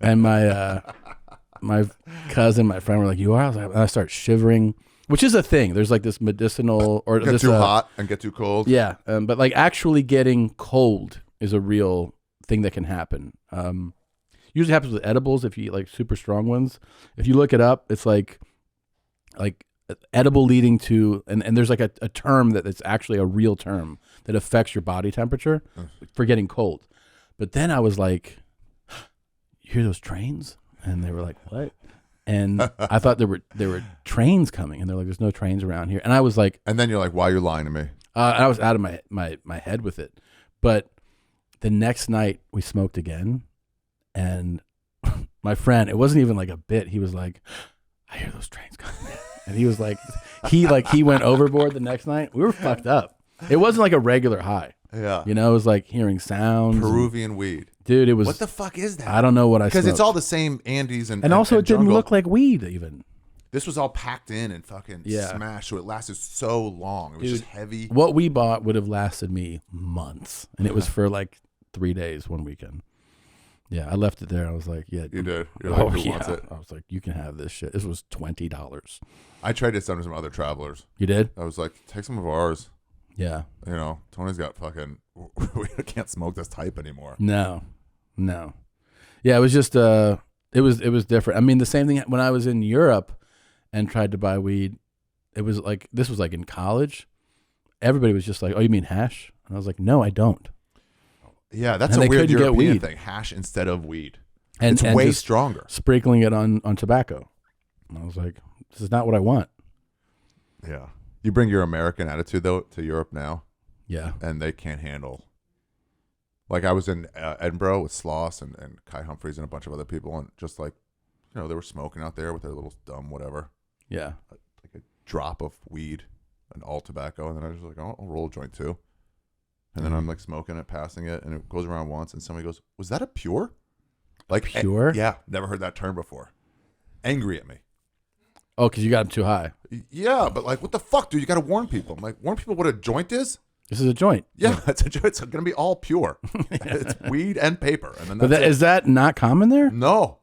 and my cousin, my friend were like, you are? I was like, and I start shivering, which is a thing. There's like this medicinal... or get this, too hot and get too cold. Yeah, but like actually getting cold is a real thing that can happen. Usually happens with edibles if you eat like super strong ones. If you look it up, it's like edible leading to, and there's like a term it's actually a real term that affects your body temperature for getting cold. But then I was like, you hear those trains? And they were like, what? And I thought there were trains coming, and they're like, there's no trains around here. And I was like, and then you're like, why are you lying to me? I was out of my head with it. But the next night we smoked again, and my friend, it wasn't even like a bit. He was like, I hear those trains coming. And he was like, he went overboard the next night. We were fucked up. It wasn't like a regular high. Yeah. It was like hearing sounds. Peruvian weed. Dude, it was. What the fuck is that? I don't know what I smoked. Because it's all the same Andes and also and it didn't jungle. look like weed even. This was all packed in and fucking smashed, so it lasted so long. It was just heavy. What we bought would have lasted me months, and it was for like 3 days, one weekend. Yeah, I left it there. I was like, yeah. You did. You're like, who wants it? I was like, you can have this shit. This was $20. I traded some to some other travelers. You did? I was like, take some of ours. Yeah. Tony's got fucking, we can't smoke this type anymore. No. Yeah, it was just, it was different. I mean, the same thing when I was in Europe and tried to buy weed, it was like, this was like in college. Everybody was just like, oh, you mean hash? And I was like, no, I don't. Yeah, that's a weird European thing. Hash instead of weed. And it's way stronger. Sprinkling it on tobacco. And I was like, this is not what I want. Yeah. You bring your American attitude, though, to Europe now. Yeah. And they can't handle. Like, I was in Edinburgh with Sloss and Kai Humphreys and a bunch of other people, and just like, they were smoking out there with their little dumb whatever. Yeah. Like a drop of weed and all tobacco. And then I was like, I'll roll a joint too. And then I'm like smoking it, passing it, and it goes around once, and somebody goes, was that a pure? Like, pure? Yeah. Never heard that term before. Angry at me. Oh, because you got them too high. Yeah, but like, what the fuck, dude? You got to warn people. I'm like, warn people what a joint is? This is a joint. Yeah, it's a joint. It's going to be all pure. It's weed and paper. And then is that not common there? No,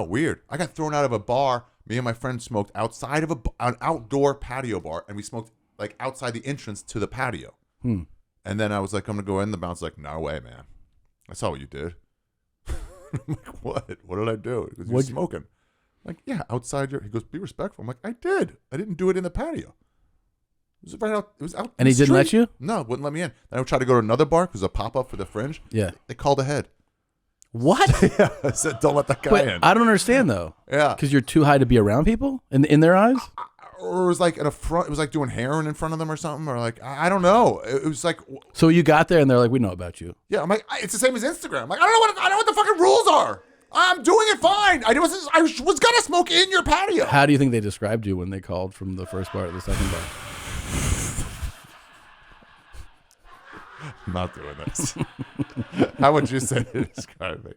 weird. I got thrown out of a bar. Me and my friend smoked outside of an outdoor patio bar, and we smoked like outside the entrance to the patio. And then I was like, I'm going to go in. The bouncer's like, no way, man. I saw what you did. I'm like, what? What did I do? He goes, you're smoking. I'm like, yeah, outside your... He goes, be respectful. I'm like, I did. I didn't do it in the patio. It was right out. It was out. And he didn't let you? No, wouldn't let me in. Then I tried to go to another bar because it was a pop-up for the Fringe. Yeah. They called ahead. What? Yeah, I said, don't let that guy in. I don't understand, though. Yeah. Because you're too high to be around people in their eyes? Or it was like it was like doing heroin in front of them or something, or like I don't know. It was like, so you got there and they're like, we know about you. Yeah, I'm like, it's the same as Instagram. I'm like, I don't know what the fucking rules are. I'm doing it fine. I was gonna smoke in your patio. How do you think they described you when they called from the first bar to the second bar? I'm not doing this. How would you say to describe me?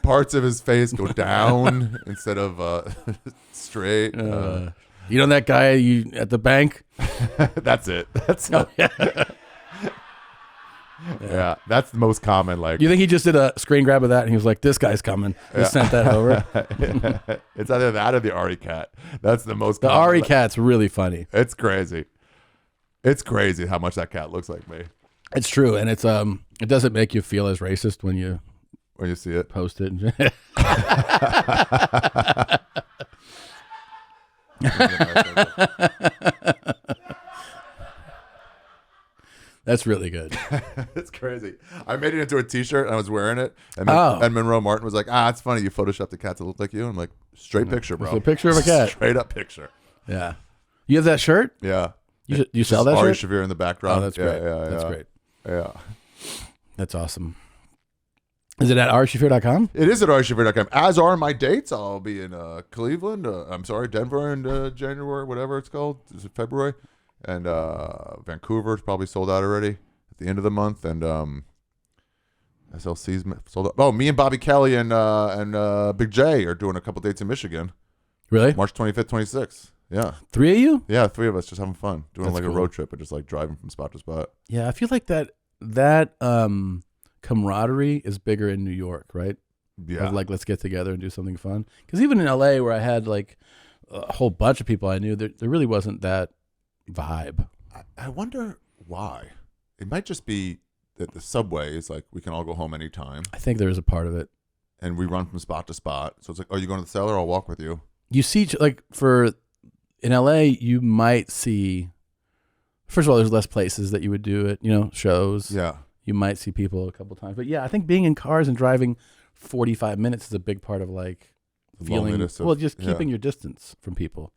Parts of his face go down instead of straight. You know that guy at the bank? That's it. That's it. Yeah, that's the most common. Like, You think he just did a screen grab of that and he was like, "This guy's coming." He sent that over. It's either that or the Ari cat. That's the most. The common. Ari cat's really funny. It's crazy. It's crazy how much that cat looks like me It's true, and it's it doesn't make you feel as racist when you see it. post it. That's really good. It's crazy. I made it into a T-shirt and I was wearing it, and Monroe Martin was like, "It's funny you photoshopped the cat to look like you." I'm like, "Straight picture, bro. It's a picture of a cat. Straight up picture." Yeah. You have that shirt? Yeah. You sell that Ari shirt? Shaffir in the background. Oh, that's great. Yeah, That's great. Yeah. That's awesome. Is it at rshafir.com? It is at RShaffir.com. As are my dates. I'll be in Cleveland. Denver in January, whatever it's called. Is it February? And Vancouver's probably sold out already at the end of the month. And SLC's sold out. Oh, me and Bobby Kelly and Big J are doing a couple dates in Michigan. Really? March 25th, 26th. Yeah. 3 of you? Yeah, 3 of us just having fun. Doing That's like cool. a road trip and just like driving from spot to spot. Yeah, I feel like that camaraderie is bigger in New York, right? Yeah. Of like, let's get together and do something fun. Because even in LA, where I had like a whole bunch of people I knew, there really wasn't that vibe. I wonder why. It might just be that the subway is like, we can all go home anytime. I think there is a part of it. And we run from spot to spot. So it's like, oh, you going to the cellar? I'll walk with you. You see, like in LA, you might see, first of all, there's less places that you would do it, shows. Yeah. You might see people a couple times. But yeah, I think being in cars and driving 45 minutes is a big part of like feeling, just keeping your distance from people.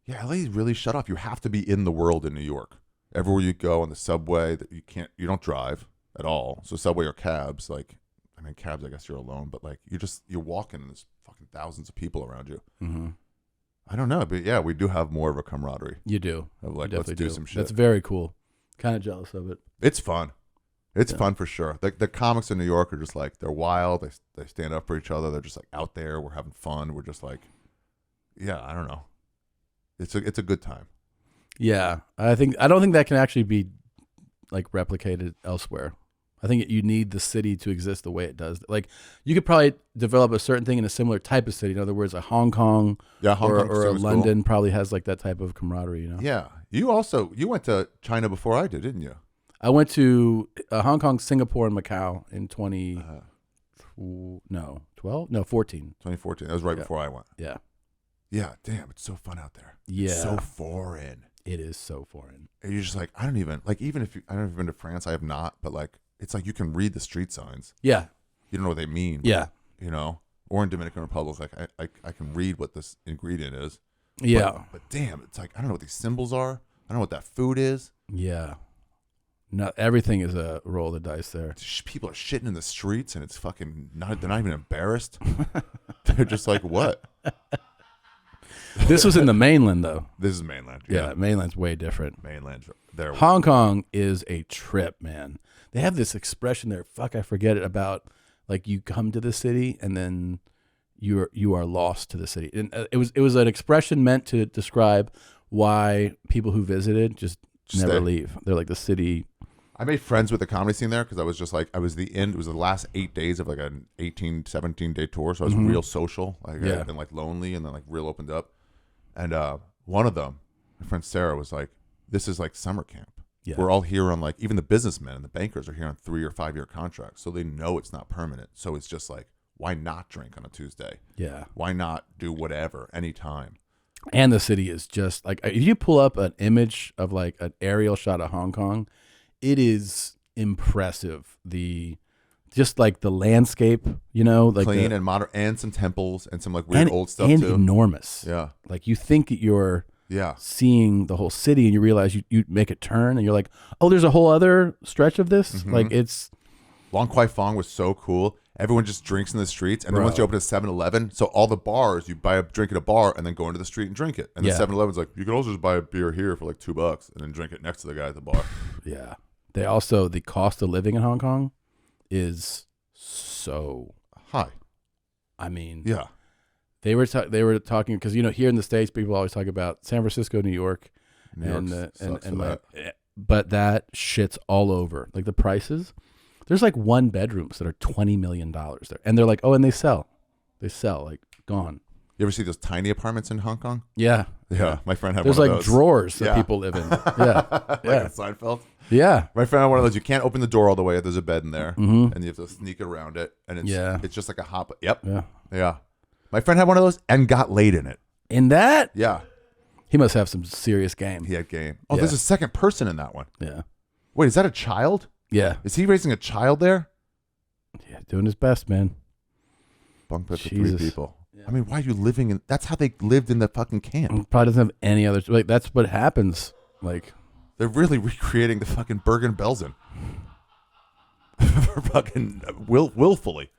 Yeah, LA really shut off. You have to be in the world in New York. Everywhere you go on the subway, that you don't drive at all. So subway or cabs, cabs, I guess you're alone, but like you're walking and there's fucking thousands of people around you. Mm-hmm. I don't know, but yeah, we do have more of a camaraderie. You do. Of like, let's do some shit. That's very cool. Kind of jealous of it. It's fun. It's fun for sure. The comics in New York are just like, they're wild. They stand up for each other. They're just like out there. We're having fun. We're just like, yeah, I don't know. It's a good time. Yeah, I don't think that can actually be like replicated elsewhere. I think you need the city to exist the way it does. Like, you could probably develop a certain thing in a similar type of city. In other words, a Hong Kong, or a London probably has like that type of camaraderie. Yeah. You went to China before I did, didn't you? I went to Hong Kong, Singapore, and Macau in 2014. 2014. That was right before I went. Yeah. Yeah. Damn, it's so fun out there. Yeah. It's so foreign. It is so foreign. And you're just like, I don't even like, even if I don't have been to France, I have not, but like, it's like you can read the street signs. Yeah. You don't know what they mean. Yeah. Or in Dominican Republic, like I can read what this ingredient is. Yeah. But damn, it's like, I don't know what these symbols are. I don't know what that food is. Yeah. No, everything is a roll of the dice there. People are shitting in the streets and it's fucking they're not even embarrassed. They're just like, what? This was in the mainland, though. This is mainland. Yeah, mainland's way different. Mainland's there. Hong Kong is a trip, man. They have this expression there. Fuck, I forget it, about like you come to the city and then you are lost to the city. And it was an expression meant to describe why people who visited just never leave. They're like the city. I made friends with the comedy scene there because I was just like, it was the last 8 days of like an 18, 17 day tour. So I was real social. Like I had been like lonely and then like real opened up. And one of them, my friend Sarah, was like, this is like summer camp. Yeah. We're all here on like, even the businessmen and the bankers are here on 3 or 5 year contracts. So they know it's not permanent. So it's just like, why not drink on a Tuesday? Yeah. Why not do whatever, anytime? And the city is just like, if you pull up an image of like an aerial shot of Hong Kong, it is impressive. Just like the landscape, like clean and modern, and some temples and some like weird old stuff and too. Enormous. Yeah. Like you think that you're seeing the whole city and you realize you make a turn and you're like, oh, there's a whole other stretch of this. Like it's. Long Kwai Fong was so cool. everyone just drinks in the streets. And then Bro. once you open a 7-Eleven, so all the bars, you buy a drink at a bar and then go into the street and drink it. And the 7-Eleven's like, you can also just buy a beer here for like $2 and then drink it next to the guy at the bar. Yeah. They also, the cost of living in Hong Kong is so high. I mean, yeah. They were talking because here in the States people always talk about San Francisco, New York, but that shit's all over. Like the prices, there's like 1-bedrooms that are $20 million there, and they're like, oh, and they sell like gone. You ever see those tiny apartments in Hong Kong? Yeah, my friend had there's one of like those. drawers that people live in. Yeah, like in Seinfeld. Yeah, my friend had one of those. You can't open the door all the way. There's a bed in there, and you have to sneak around it, and it's just like a hop. Yep. Yeah. My friend had one of those and got laid in it. In that? Yeah. He must have some serious game. He had game. Oh, there's a second person in that one. Yeah. Wait, is that a child? Yeah. Is he raising a child there? Yeah, doing his best, man. Bunk bed for 3 people. Yeah. I mean, why are you living in... That's how they lived in the fucking camp. Probably doesn't have any other... Like, that's what happens. Like... They're really recreating the fucking Bergen-Belsen. Fucking willfully.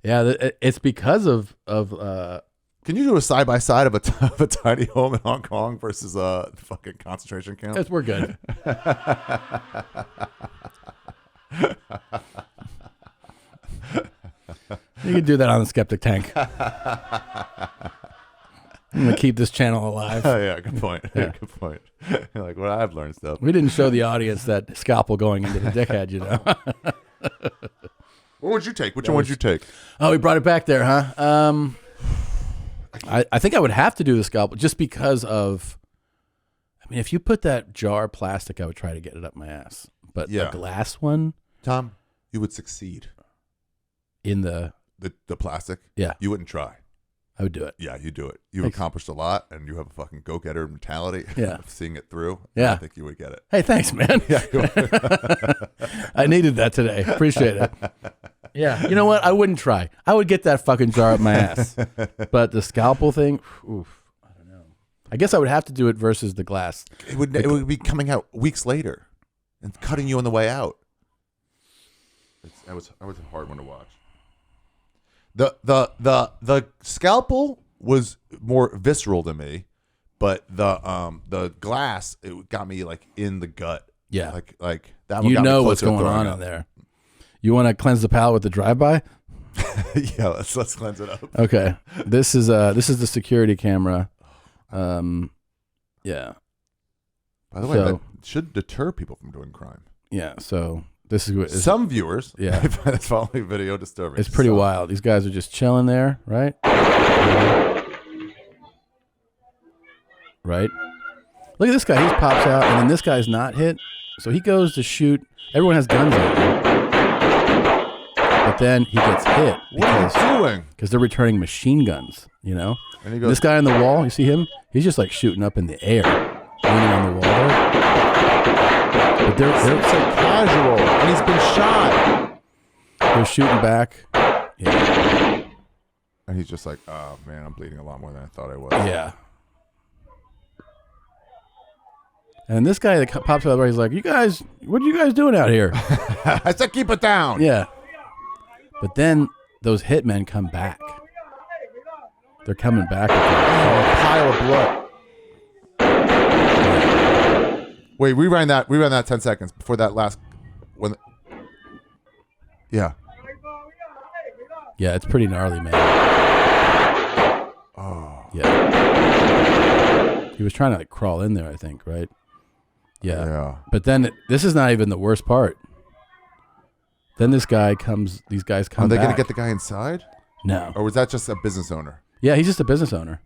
Yeah, it's because of can you do a side-by-side of a tiny home in Hong Kong versus a fucking concentration camp? Yes, we're good. You can do that on the Skeptic Tank. I'm going to keep this channel alive. Oh, yeah, good point. Yeah. Good point. You're like, well, I've learned stuff. We didn't show the audience that scalpel going into the dickhead, What would you take? Which one would you take? Oh, we brought it back there, huh? I think I would have to do the scalpel just because of... I mean, if you put that jar of plastic, I would try to get it up my ass. But the glass one... Tom, you would succeed. In the plastic? Yeah. You wouldn't try. I would do it. Yeah, you do it. You've accomplished a lot, and you have a fucking go-getter mentality. Yeah. Of seeing it through. Yeah. I think you would get it. Hey, thanks, man. Yeah. I needed that today. Appreciate it. Yeah. You know what? I wouldn't try. I would get that fucking jar up my ass. But the scalpel thing, oof, I don't know. I guess I would have to do it versus the glass. It would be coming out weeks later and cutting you on the way out. That was a hard one to watch. The scalpel was more visceral to me, but the glass, it got me like in the gut. Yeah, like that one. You know what's going on there. You want to cleanse the palate with the drive-by? Yeah, let's cleanse it up. Okay, this is the security camera. Yeah. By the way, that should deter people from doing crime. Yeah. So. This is what some viewers. Yeah, find the following video disturbing. It's pretty wild. These guys are just chilling there, right? Right. Look at this guy. He just pops out, and then this guy's not hit, so he goes to shoot. Everyone has guns on him, but then he gets hit. What are you doing? Because they're returning machine guns. And he goes, this guy on the wall. You see him? He's just like shooting up in the air, leaning on the wall there. But they're so casual, and he's been shot. They're shooting back. Yeah. And he's just like, oh, man, I'm bleeding a lot more than I thought I was. Yeah. And this guy that pops out, he's like, what are you guys doing out here? I said keep it down. Yeah. But then those hitmen come back. They're coming back. A pile of blood. Wait, we ran that 10 seconds before that last when. Yeah. Yeah, it's pretty gnarly, man. Oh. Yeah. He was trying to crawl in there, I think, right? Yeah. Yeah. But then this is not even the worst part. Then these guys come Are they back. going to get the guy inside? No. Or was that just a business owner? Yeah, he's just a business owner.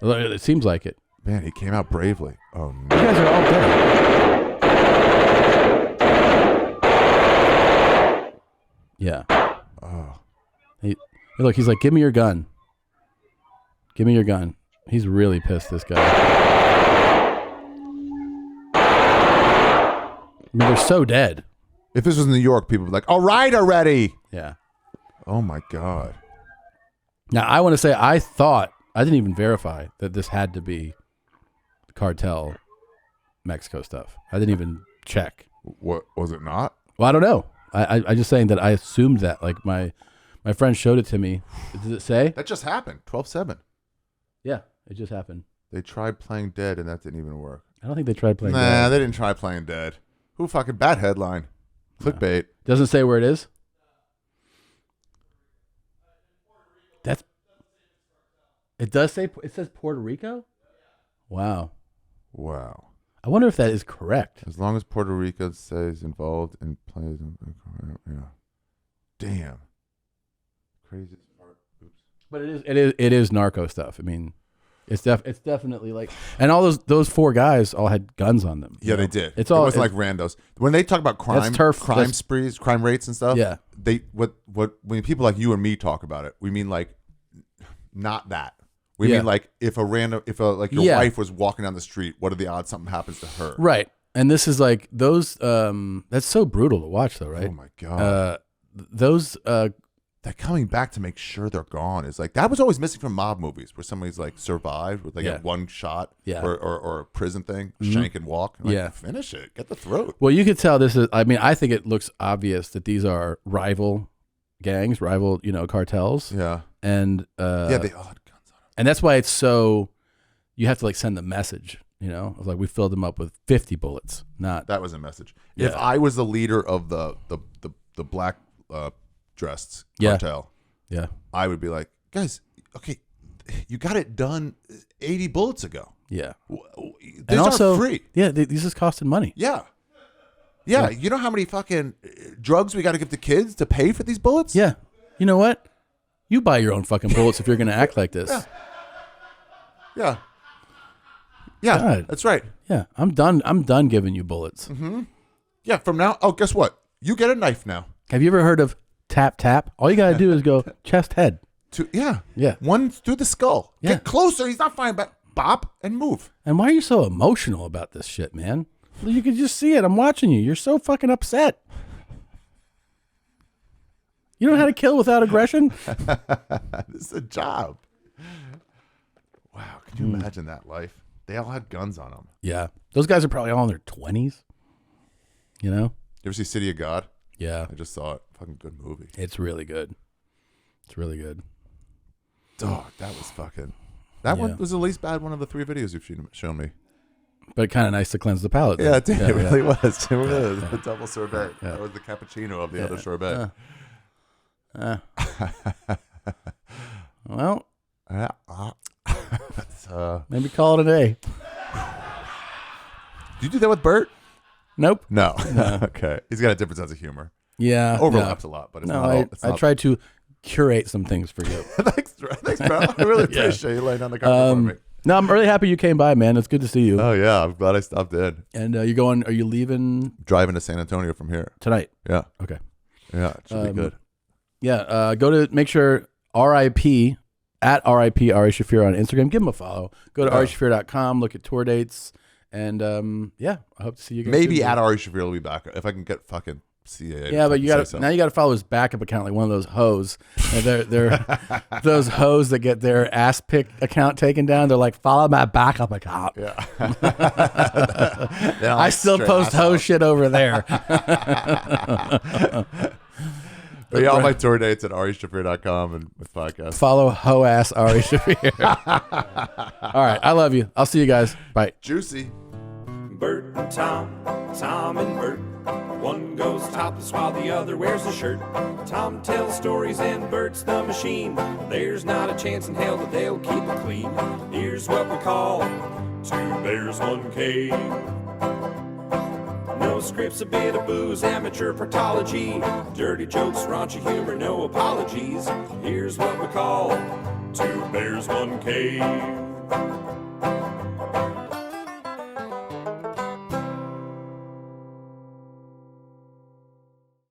It seems like it. Man, he came out bravely. Oh, no. You guys are all dead. Yeah. Oh. Look, he's like, give me your gun. Give me your gun. He's really pissed, this guy. I mean, they're so dead. If this was New York, people would be like, all right already. Yeah. Oh, my God. Now, I want to say, I didn't even verify that this had to be cartel Mexico stuff. I didn't even check. What was it not? Well, I don't know. I just saying that I assumed that. Like my My friend showed it to me. Does it say? That just happened. 12-7. Yeah, it just happened. They tried playing dead, and that didn't even work. I don't think they tried playing. Nah, they didn't try playing dead. Who fucking bad headline? Clickbait. Doesn't say where it is. That's. It does say. It says Puerto Rico. Wow. I wonder if that is correct. As long as Puerto Rico stays involved and plays. Yeah. Damn. Crazy part. Oops. But it is narco stuff. I mean, it's definitely like, and all those 4 guys all had guns on them. Yeah, they did. It wasn't like randos. When they talk about crime, sprees, crime rates and stuff. Yeah. When people like you and me talk about it, we mean like not that. We mean like if your wife was walking down the street, what are the odds something happens to her? Right. And this is like those. That's so brutal to watch, though, right? Oh my god. Those. They're coming back to make sure they're gone. Is like that was always missing from mob movies, where somebody's like survived with like a one shot, or a prison thing, shank and walk. Like, finish it, get the throat. Well, you could tell this is. I mean, I think it looks obvious that these are rival gangs, cartels. Yeah. And they all had guns on them. And that's why it's so. You have to like send the message. Of like we filled them up with 50 bullets. Not that was a message. Yeah. If I was the leader of the black dressed cartel, I would be like, guys, okay, you got it done 80 bullets ago. Yeah. These are free. Yeah, these is costing money. Yeah. You know how many fucking drugs we got to give to kids to pay for these bullets? Yeah. You know what? You buy your own fucking bullets if you're going to act like this. Yeah. Yeah, God. That's right. Yeah, I'm done giving you bullets. Mm-hmm. Yeah, from now. Oh, guess what? You get a knife now. Have you ever heard of tap tap? All you got to do is go chest head. Yeah. One through the skull. Yeah. Get closer. He's not fine, but bop and move. And why are you so emotional about this shit, man? You can just see it. I'm watching you. You're so fucking upset. You know how to kill without aggression? This is a job. Wow, can you imagine that life? They all had guns on them. Yeah. Those guys are probably all in their 20s. You ever see City of God? Yeah. I just saw it. Fucking good movie. It's really good. Dog, that was fucking... That one was the least bad one of the 3 videos you've shown me. But kind of nice to cleanse the palate. Yeah, it really was. It was. The double sorbet. That was the cappuccino of the other sorbet. Well... maybe call it a day. Do you do that with Bert? Nope. No. Okay. He's got a different sense of humor. Yeah. Overlaps a lot, but it's not. I try to curate some things for you. Thanks, bro. I really appreciate you laying down the carpet for me. No, I'm really happy you came by, man. It's good to see you. Oh yeah, I'm glad I stopped in. And are you leaving? Driving to San Antonio from here tonight. Yeah. Okay. Yeah, it should be good. Yeah. Go to make sure RIP at RIP Ari Shaffir on Instagram. Give him a follow. Go to arishafir.com. Look at tour dates. And I hope to see you guys. Maybe at Ari Shaffir will be back if I can get fucking CA. Yeah, but you got to follow his backup account, like one of those hoes. And they're those hoes that get their ass pick account taken down. They're like, follow my backup account. Yeah. I still post hoe shit over there. But all my tour dates at arishafir.com and with podcasts. Follow hoe ass Ari Shaffir. All right, I love you. I'll see you guys. Bye. Juicy. Bert and Tom, Tom and Bert. One goes topless while the other wears a shirt. Tom tells stories and Bert's the machine. There's not a chance in hell that they'll keep it clean. Here's what we call 2 bears, 1 cave. No scripts, a bit of booze, amateur partology. Dirty jokes, raunchy humor, no apologies. Here's what we call 2 bears, 1 cave.